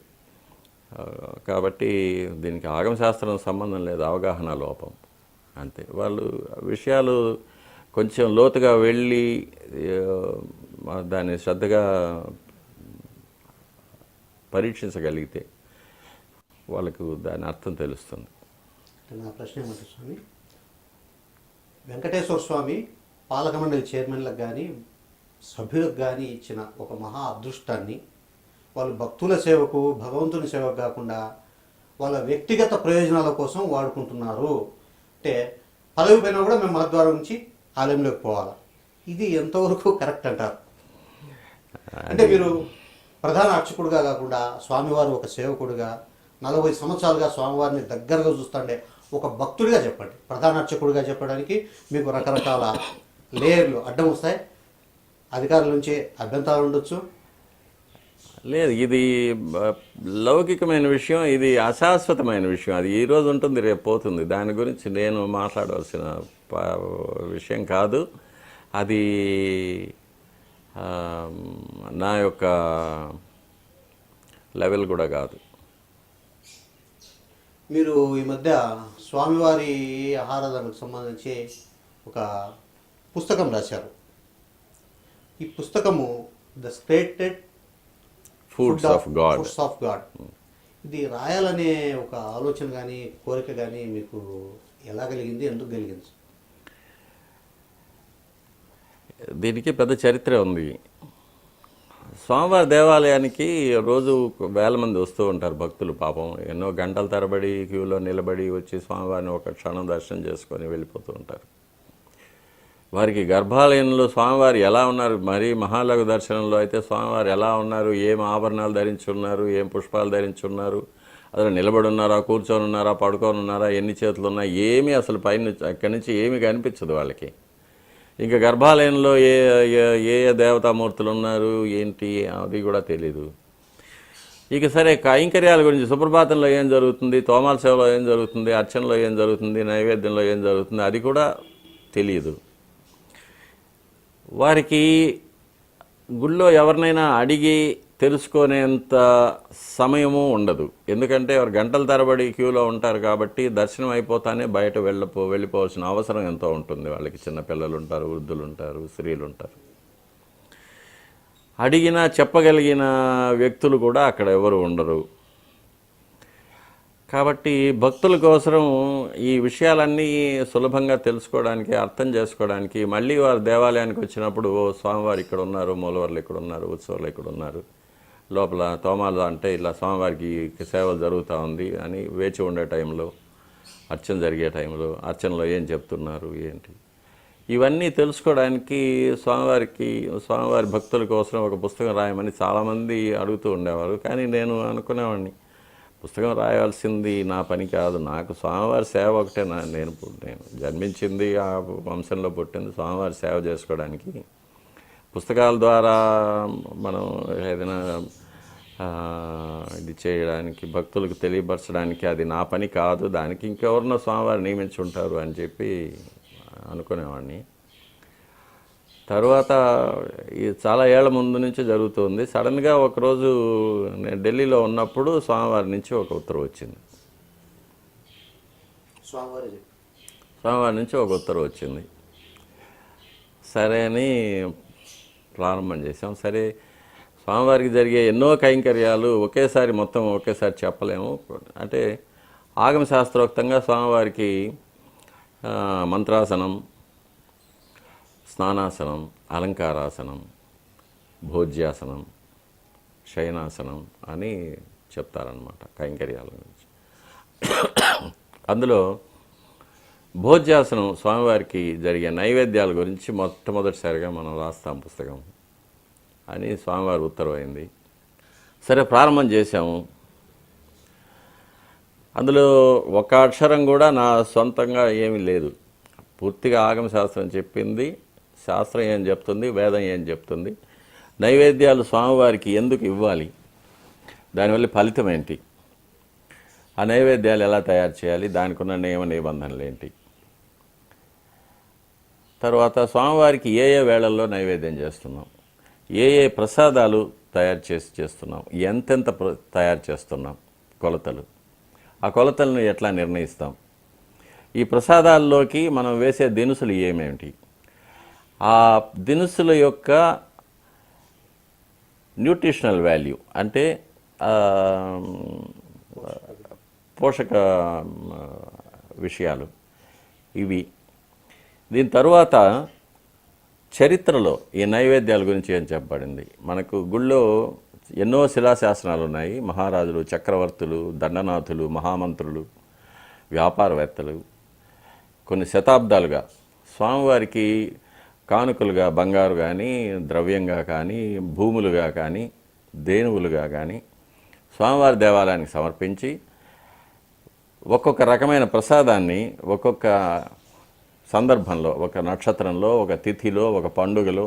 కాబట్టి దీనికి ఆగమశాస్త్రం సంబంధం లేదు, అవగాహన లోపం అంతే. వాళ్ళు విషయాలు కొంచెం లోతుగా వెళ్ళి దాన్ని శ్రద్ధగా పరీక్షించగలిగితే వాళ్ళకు దాని అర్థం తెలుస్తుంది. నా ప్రశ్న ఏమంటే స్వామి, వెంకటేశ్వర స్వామి పాలక మండలి చైర్మన్లకు కానీ సభ్యులకు కానీ ఇచ్చిన ఒక మహా అదృష్టాన్ని వాళ్ళు భక్తుల సేవకు, భగవంతుని సేవకు కాకుండా వాళ్ళ వ్యక్తిగత ప్రయోజనాల కోసం వాడుకుంటున్నారు. అంటే పదవి పైన కూడా మేము మహద్వారం నుంచి ఆలయంలోకి పోవాలి. ఇది ఎంతవరకు కరెక్ట్ అంటారు? అంటే మీరు ప్రధాన అర్చకుడుగా కాకుండా స్వామివారు ఒక సేవకుడుగా 40 సంవత్సరాలుగా స్వామివారిని దగ్గరగా చూస్తుండే ఒక భక్తుడిగా చెప్పండి. ప్రధాన అర్చకుడిగా చెప్పడానికి మీకు రకరకాల లేయర్లు అడ్డం వస్తాయి, అధికారుల నుంచి అభ్యంతరాలు ఉండొచ్చు. లేదు, ఇది లౌకికమైన విషయం, ఇది అశాశ్వతమైన విషయం. అది ఈరోజు ఉంటుంది, రేపు పోతుంది. దాని గురించి నేను మాట్లాడవలసిన విషయం కాదు. అది నా యొక్క లెవెల్ కూడా కాదు. మీరు ఈ మధ్య స్వామివారి ఆరాధనకు సంబంధించి ఒక పుస్తకం రాశారు. ఈ పుస్తకము ద స్క్రేటెడ్ ఫుడ్స్ ఆఫ్ గాడ్. ఇది రాయాలనే ఒక ఆలోచన కానీ కోరిక కానీ మీకు ఎలా కలిగింది, ఎందుకు కలిగింది? దీనికి పెద్ద చరిత్ర ఉంది. స్వామివారి దేవాలయానికి రోజు వేల మంది వస్తూ ఉంటారు భక్తులు. పాపం ఎన్నో గంటల తరబడి క్యూలో నిలబడి వచ్చి స్వామివారిని ఒక క్షణం దర్శనం చేసుకొని వెళ్ళిపోతూ ఉంటారు. వారికి గర్భాలయంలో స్వామివారు ఎలా ఉన్నారు, మరీ మహాలఘు దర్శనంలో అయితే స్వామివారు ఎలా ఉన్నారు, ఏం ఆభరణాలు ధరించి ఉన్నారు, ఏం పుష్పాలు ధరించి ఉన్నారు, అసలు నిలబడి ఉన్నారా, కూర్చొని ఉన్నారా, పడుకొని ఉన్నారా, ఎన్ని చేతులు ఉన్నాయి, ఏమీ అసలు పైన అక్కడి నుంచి ఏమీ కనిపించదు వాళ్ళకి. ఇంకా గర్భాలయంలో ఏ ఏ దేవతామూర్తులు ఉన్నారు ఏంటి అది కూడా తెలీదు. ఇక సరే కైంకర్యాల గురించి, సుప్రభాతంలో ఏం జరుగుతుంది, తోమాల సేవలో ఏం జరుగుతుంది, అర్చనలో ఏం జరుగుతుంది, నైవేద్యంలో ఏం జరుగుతుంది అది కూడా తెలియదు. వారికి గుళ్ళో ఎవరినైనా అడిగి తెలుసుకునేంత సమయము ఉండదు. ఎందుకంటే వారు గంటల తరబడి క్యూలో ఉంటారు కాబట్టి దర్శనం అయిపోతానే బయట వెళ్ళిపోవాల్సిన అవసరం ఎంతో ఉంటుంది వాళ్ళకి. చిన్నపిల్లలు ఉంటారు, వృద్ధులు ఉంటారు, స్త్రీలు ఉంటారు. అడిగినా చెప్పగలిగిన వ్యక్తులు కూడా అక్కడ ఎవరు ఉండరు. కాబట్టి భక్తుల కోసం ఈ విషయాలన్నీ సులభంగా తెలుసుకోవడానికి, అర్థం చేసుకోవడానికి, మళ్ళీ వారు దేవాలయానికి వచ్చినప్పుడు స్వామివారు ఇక్కడ ఉన్నారు, మూలవర్లు ఇక్కడ ఉన్నారు, ఉత్సవాలు ఇక్కడ ఉన్నారు, లోపల తోమాలు అంటే ఇలా స్వామివారికి సేవలు జరుగుతూ ఉంది అని వేచి ఉండే టైంలో, అర్చన జరిగే టైంలో అర్చనలో ఏం చెప్తున్నారు ఏంటి ఇవన్నీ తెలుసుకోవడానికి స్వామివారి భక్తుల కోసం ఒక పుస్తకం రాయమని చాలామంది అడుగుతూ ఉండేవారు. కానీ నేను అనుకునేవాడిని, పుస్తకం రాయాల్సింది నా పని కాదు, నాకు స్వామివారి సేవ ఒకటే. నేను జన్మించింది ఆ వంశంలో పుట్టింది స్వామివారి సేవ చేసుకోవడానికి. పుస్తకాల ద్వారా మనం ఏదైనా ఇది చేయడానికి, భక్తులకు తెలియపరచడానికి అది నా పని కాదు, దానికి ఇంకెవరినో స్వామివారు నియమించుంటారు అని చెప్పి అనుకునేవాడిని. తర్వాత ఇది చాలా ఏళ్ల ముందు నుంచి జరుగుతుంది. సడన్గా ఒకరోజు నేను ఢిల్లీలో ఉన్నప్పుడు స్వామివారి నుంచి ఒక ఉత్తర్వు వచ్చింది. స్వామివారి నుంచి ఒక ఉత్తర్వు వచ్చింది. సరే అని ప్రారంభం చేసాం. సరే స్వామివారికి జరిగే ఎన్నో కైంకర్యాలు ఒకేసారి చెప్పలేము. అంటే ఆగమ శాస్త్రోక్తంగా స్వామివారికి మంత్రాసనం, స్నానాసనం, అలంకారాసనం, భోజ్యాసనం, శయనాసనం అని చెప్తారనమాట కైంకర్యాల గురించి. అందులో భోజ్యాసనం స్వామివారికి జరిగే నైవేద్యాల గురించి మొట్టమొదటిసారిగా మనం రాస్తాం పుస్తకం అని స్వామివారి ఉత్తర్వు అయింది. సరే ప్రారంభం చేశాము. అందులో ఒక అక్షరం కూడా నా సొంతంగా ఏమీ లేదు. పూర్తిగా ఆగమ శాస్త్రం చెప్పింది, శాస్త్రం ఏం చెప్తుంది, వేదం ఏం చెప్తుంది, నైవేద్యాలు స్వామివారికి ఎందుకు ఇవ్వాలి, దానివల్ల ఫలితం ఏంటి, ఆ నైవేద్యాలు ఎలా తయారు చేయాలి, దానికి ఉన్న నియమ నిబంధనలు ఏంటి, తర్వాత స్వామివారికి ఏ ఏ వేళల్లో నైవేద్యం చేస్తున్నాం, ఏ ఏ ప్రసాదాలు తయారు చేస్తున్నాం, ఎంతెంత తయారు చేస్తున్నాం, కొలతలు, ఆ కొలతలను ఎట్లా నిర్ణయిస్తాం, ఈ ప్రసాదాల్లోకి మనం వేసే దినుసులు ఏమేమిటి, ఆ దినుసుల యొక్క న్యూట్రిషనల్ వాల్యూ అంటే పోషక విషయాలు ఇవి. దీని తరువాత చరిత్రలో ఈ నైవేద్యాల గురించి ఏం చెప్పబడింది. మనకు గుళ్ళో ఎన్నో శిలాశాసనాలు ఉన్నాయి. మహారాజులు, చక్రవర్తులు, దండనాథులు, మహామంత్రులు, వ్యాపారవేత్తలు కొన్ని శతాబ్దాలుగా స్వామివారికి కానుకలుగా బంగారు కానీ, ద్రవ్యంగా కానీ, భూములుగా కానీ, దేనువులుగా కానీ స్వామివారి దేవాలయానికి సమర్పించి ఒక్కొక్క రకమైన ప్రసాదాన్ని ఒక్కొక్క సందర్భంలో, ఒక నక్షత్రంలో, ఒక తిథిలో, ఒక పండుగలో,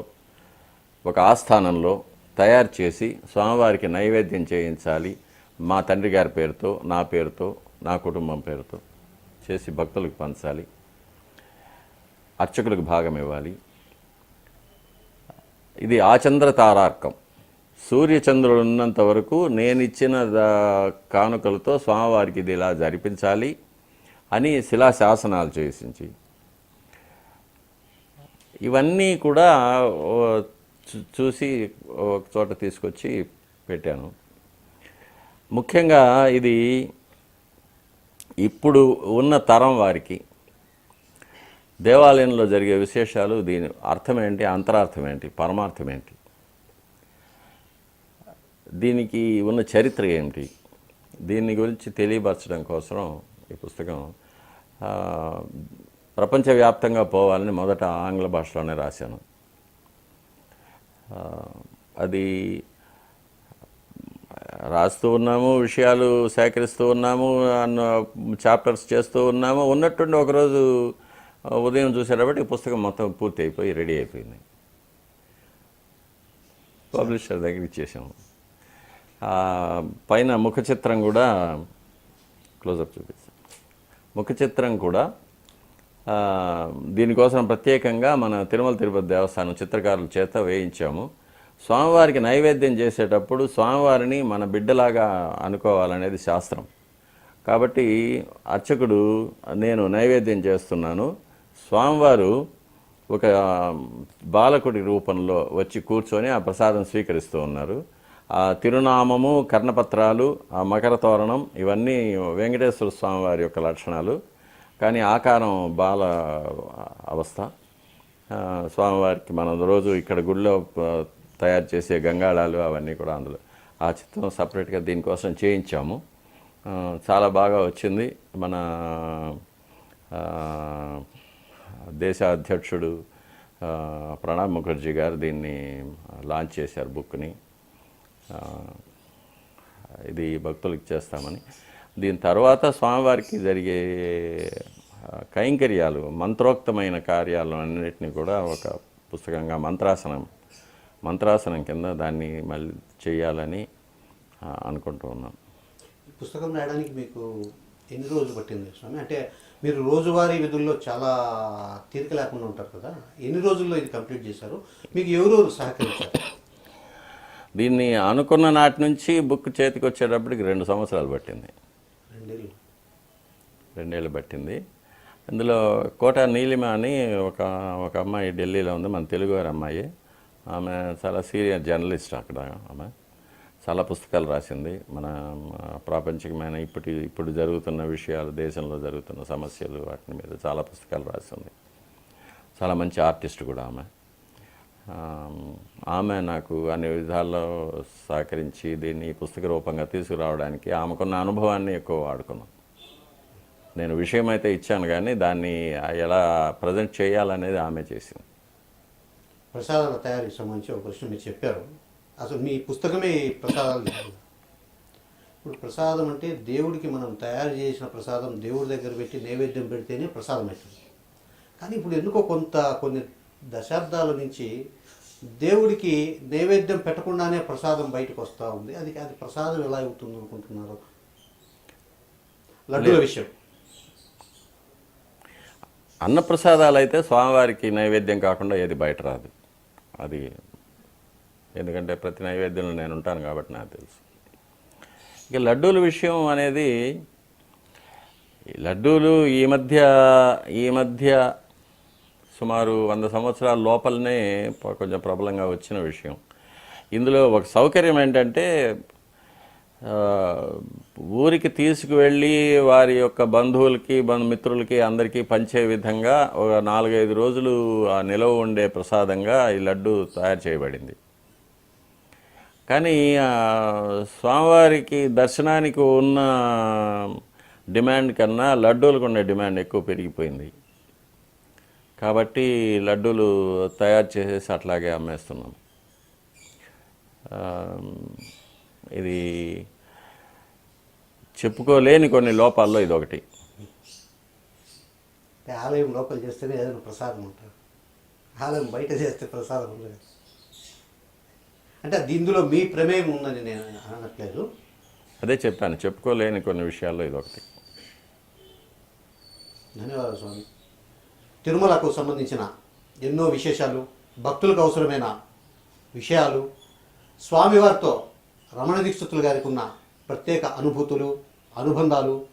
ఒక ఆస్థానంలో తయారు చేసి స్వామివారికి నైవేద్యం చేయించాలి. మా తండ్రి గారి పేరుతో, నా పేరుతో, నా కుటుంబం పేరుతో చేసి భక్తులకు పంచాలి, అర్చకులకు భాగం ఇవ్వాలి. ఇది ఆచంద్ర తారార్కం సూర్యచంద్రులు ఉన్నంత వరకు నేను ఇచ్చిన కానుకలతో స్వామివారికి ఇది ఇలా జరిపించాలి అని శిలాశాసనాలు చేసించి ఇవన్నీ కూడా చూసి ఒక చోట తీసుకొచ్చి పెట్టాను. ముఖ్యంగా ఇది ఇప్పుడు ఉన్న తరం వారికి దేవాలయంలో జరిగే విశేషాలు, దీని అర్థం ఏంటి, అంతరార్థం ఏంటి, పరమార్థం ఏంటి, దీనికి ఉన్న చరిత్ర ఏమిటి, దీని గురించి తెలియపరచడం కోసం ఈ పుస్తకం ప్రపంచవ్యాప్తంగా పోవాలని మొదట ఆంగ్ల భాషలోనే రాశాను. అది రాస్తూ ఉన్నాము, విషయాలు సేకరిస్తూ ఉన్నాము, చాప్టర్స్ చేస్తూ ఉన్నాము. ఉన్నట్టుండి ఒకరోజు ఉదయం చూసేటప్పటి ఈ పుస్తకం మొత్తం పూర్తి అయిపోయి రెడీ అయిపోయింది. పబ్లిషర్ దగ్గర ఇచ్చేసాము. పైన ముఖ చిత్రం కూడా క్లోజప్ చూపిస్తాం. ముఖ చిత్రం కూడా దీనికోసం ప్రత్యేకంగా మన తిరుమల తిరుపతి దేవస్థానం చిత్రకారుల చేత వేయించాము. స్వామివారికి నైవేద్యం చేసేటప్పుడు స్వామివారిని మన బిడ్డలాగా అనుకోవాలనేది శాస్త్రం. కాబట్టి అర్చకుడు నేను నైవేద్యం చేస్తున్నాను, స్వామివారు ఒక బాలకుడి రూపంలో వచ్చి కూర్చొని ఆ ప్రసాదం స్వీకరిస్తూ ఉన్నారు. ఆ తిరునామము, కర్ణపత్రాలు, ఆ మకర తోరణం ఇవన్నీ వెంకటేశ్వర స్వామివారి యొక్క లక్షణాలు. కానీ ఆకారం బాల అవస్థ. స్వామివారికి మనం రోజు ఇక్కడ గుడిలో తయారు చేసే గంగాళాలు అవన్నీ కూడా అందులో ఆ చిత్రం సపరేట్గా దీనికోసం చేయించాము. చాలా బాగా వచ్చింది. మన దేశ అధ్యక్షుడు ప్రణబ్ ముఖర్జీ గారు దీన్ని లాంచ్ చేశారు, బుక్ని. ఇది భక్తులకు చేస్తామని. దీని తర్వాత స్వామివారికి జరిగే కైంకర్యాలు, మంత్రోక్తమైన కార్యాలు అన్నిటినీ కూడా ఒక పుస్తకంగా మంత్రాసనం కింద దాన్ని మళ్ళీ చేయాలని అనుకుంటూ ఉన్నాం. ఈ పుస్తకం రాయడానికి మీకు ఎన్ని రోజులు పట్టింది స్వామి? అంటే మీరు రోజువారీ విధుల్లో చాలా తీరిక లేకుండా ఉంటారు కదా, ఎన్ని రోజుల్లో ఇది కంప్లీట్ చేశారు? మీకు ఎవరెవరు సహకరించారు? దీన్ని అనుకున్న నాటి నుంచి బుక్ చేతికి వచ్చేటప్పటికి 2 సంవత్సరాలు పట్టింది. 2 ఏళ్ళు పట్టింది. అందులో కోట నీలిమ అని ఒక అమ్మాయి ఢిల్లీలో ఉంది, మన తెలుగువారి అమ్మాయి. ఆమె చాలా సీనియర్ జర్నలిస్ట్ అక్కడ. ఆమె చాలా పుస్తకాలు రాసింది. మన ప్రాపంచికమైన ఇప్పుడు జరుగుతున్న విషయాలు, దేశంలో జరుగుతున్న సమస్యలు, వాటి మీద చాలా పుస్తకాలు రాసింది. చాలా మంచి ఆర్టిస్ట్ కూడా ఆమె. ఆమె నాకు అన్ని విధాల్లో సహకరించి దీన్ని పుస్తక రూపంగా తీసుకురావడానికి ఆమెకున్న అనుభవాన్ని ఎక్కువ వాడుకున్నాం. నేను విషయం అయితే ఇచ్చాను, కానీ దాన్ని ఎలా ప్రజెంట్ చేయాలనేది ఆమె చేసింది. ప్రసాదాల తయారీకి సంబంధించి ఒక ప్రశ్న మీరు చెప్పారు. అసలు మీ పుస్తకమే ప్రసాదాలు. ఇప్పుడు ప్రసాదం అంటే దేవుడికి మనం తయారు చేసిన ప్రసాదం దేవుడి దగ్గర పెట్టి నైవేద్యం పెడితేనే ప్రసాదం అవుతుంది. కానీ ఇప్పుడు ఎందుకో కొన్ని దశాబ్దాల నుంచి దేవుడికి నైవేద్యం పెట్టకుండానే ప్రసాదం బయటకు వస్తూ ఉంది. అది ప్రసాదం ఎలా అవుతుంది అనుకుంటున్నారు? లడ్డూల విషయం, అన్నప్రసాదాలు అయితే స్వామివారికి నైవేద్యం కాకుండా ఏది బయట రాదు. అది ఎందుకంటే ప్రతి నైవేద్యంలో నేను ఉంటాను కాబట్టి నాకు తెలుసు. ఇక లడ్డూల విషయం అనేది, లడ్డూలు ఈ మధ్య సుమారు 100 సంవత్సరాల లోపలనే కొంచెం ప్రబలంగా వచ్చిన విషయం. ఇందులో ఒక సౌకర్యం ఏంటంటే ఊరికి తీసుకువెళ్ళి వారి యొక్క బంధువులకి, బంధుమిత్రులకి అందరికీ పంచే విధంగా ఒక 4-5 రోజులు ఆ నిలవ ఉండే ప్రసాదంగా ఈ లడ్డు తయారు చేయబడింది. కానీ స్వామివారికి దర్శనానికి ఉన్న డిమాండ్ కన్నా లడ్డూలకు ఉండే డిమాండ్ ఎక్కువ పెరిగిపోయింది. కాబట్టి లడ్డూలు తయారు చేసేసి అట్లాగే అమ్మేస్తున్నాం. ఇది చెప్పుకోలేని కొన్ని లోపాల్లో ఇదొకటి. ఆలయం లోపల చేస్తేనే ఏదైనా ప్రసాదం ఉంటుంది, ఆలయం బయట చేస్తే ప్రసాదం ఉండదు. అంటే ఇందులో మీ ప్రమేయం ఉందని నేను అనట్లేదు. అదే చెప్పాను, చెప్పుకోలేని కొన్ని విషయాల్లో ఇదొకటి. ధన్యవాదాలు స్వామి. తిరుమలకు సంబంధించిన ఎన్నో విశేషాలు, భక్తులకు అవసరమైన విషయాలు స్వామివారితో రమణ దీక్షితులు గారికి ఉన్న ప్రత్యేక అనుభూతులు, అనుబంధాలు,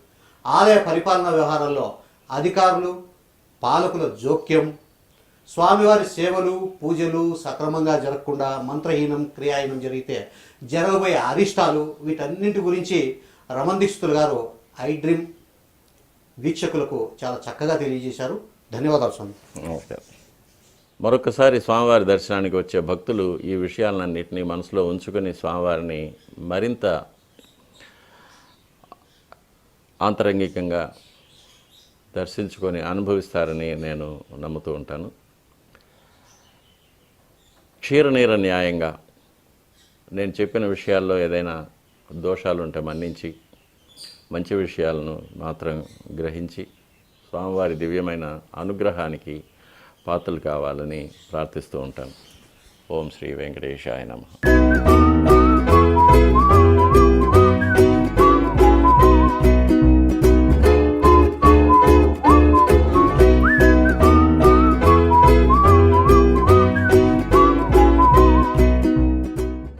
ఆలయ పరిపాలనా వ్యవహారాల్లో అధికారులు, పాలకుల జోక్యం, స్వామివారి సేవలు, పూజలు సక్రమంగా జరగకుండా మంత్రహీనం, క్రియాహీనం జరిగితే జరగబోయే అరిష్టాలు, వీటన్నింటి గురించి రమణ దీక్షితులు గారు ఐ డ్రీమ్ వీక్షకులకు చాలా చక్కగా తెలియజేశారు. ధన్యవాదాలు స్వామి. ఓకే. మరొకసారి స్వామివారి దర్శనానికి వచ్చే భక్తులు ఈ విషయాలన్నింటినీ మనసులో ఉంచుకొని స్వామివారిని మరింత ఆంతరంగికంగా దర్శించుకొని అనుభవిస్తారని నేను నమ్ముతూ ఉంటాను. క్షీరనీర న్యాయంగా నేను చెప్పిన విషయాల్లో ఏదైనా దోషాలు ఉంటే మన్నించి మంచి విషయాలను మాత్రం గ్రహించి స్వామివారి దివ్యమైన అనుగ్రహానికి పాత్రలు కావాలని ప్రార్థిస్తూ ఉంటాను. ఓం శ్రీ వెంకటేశాయ నమః.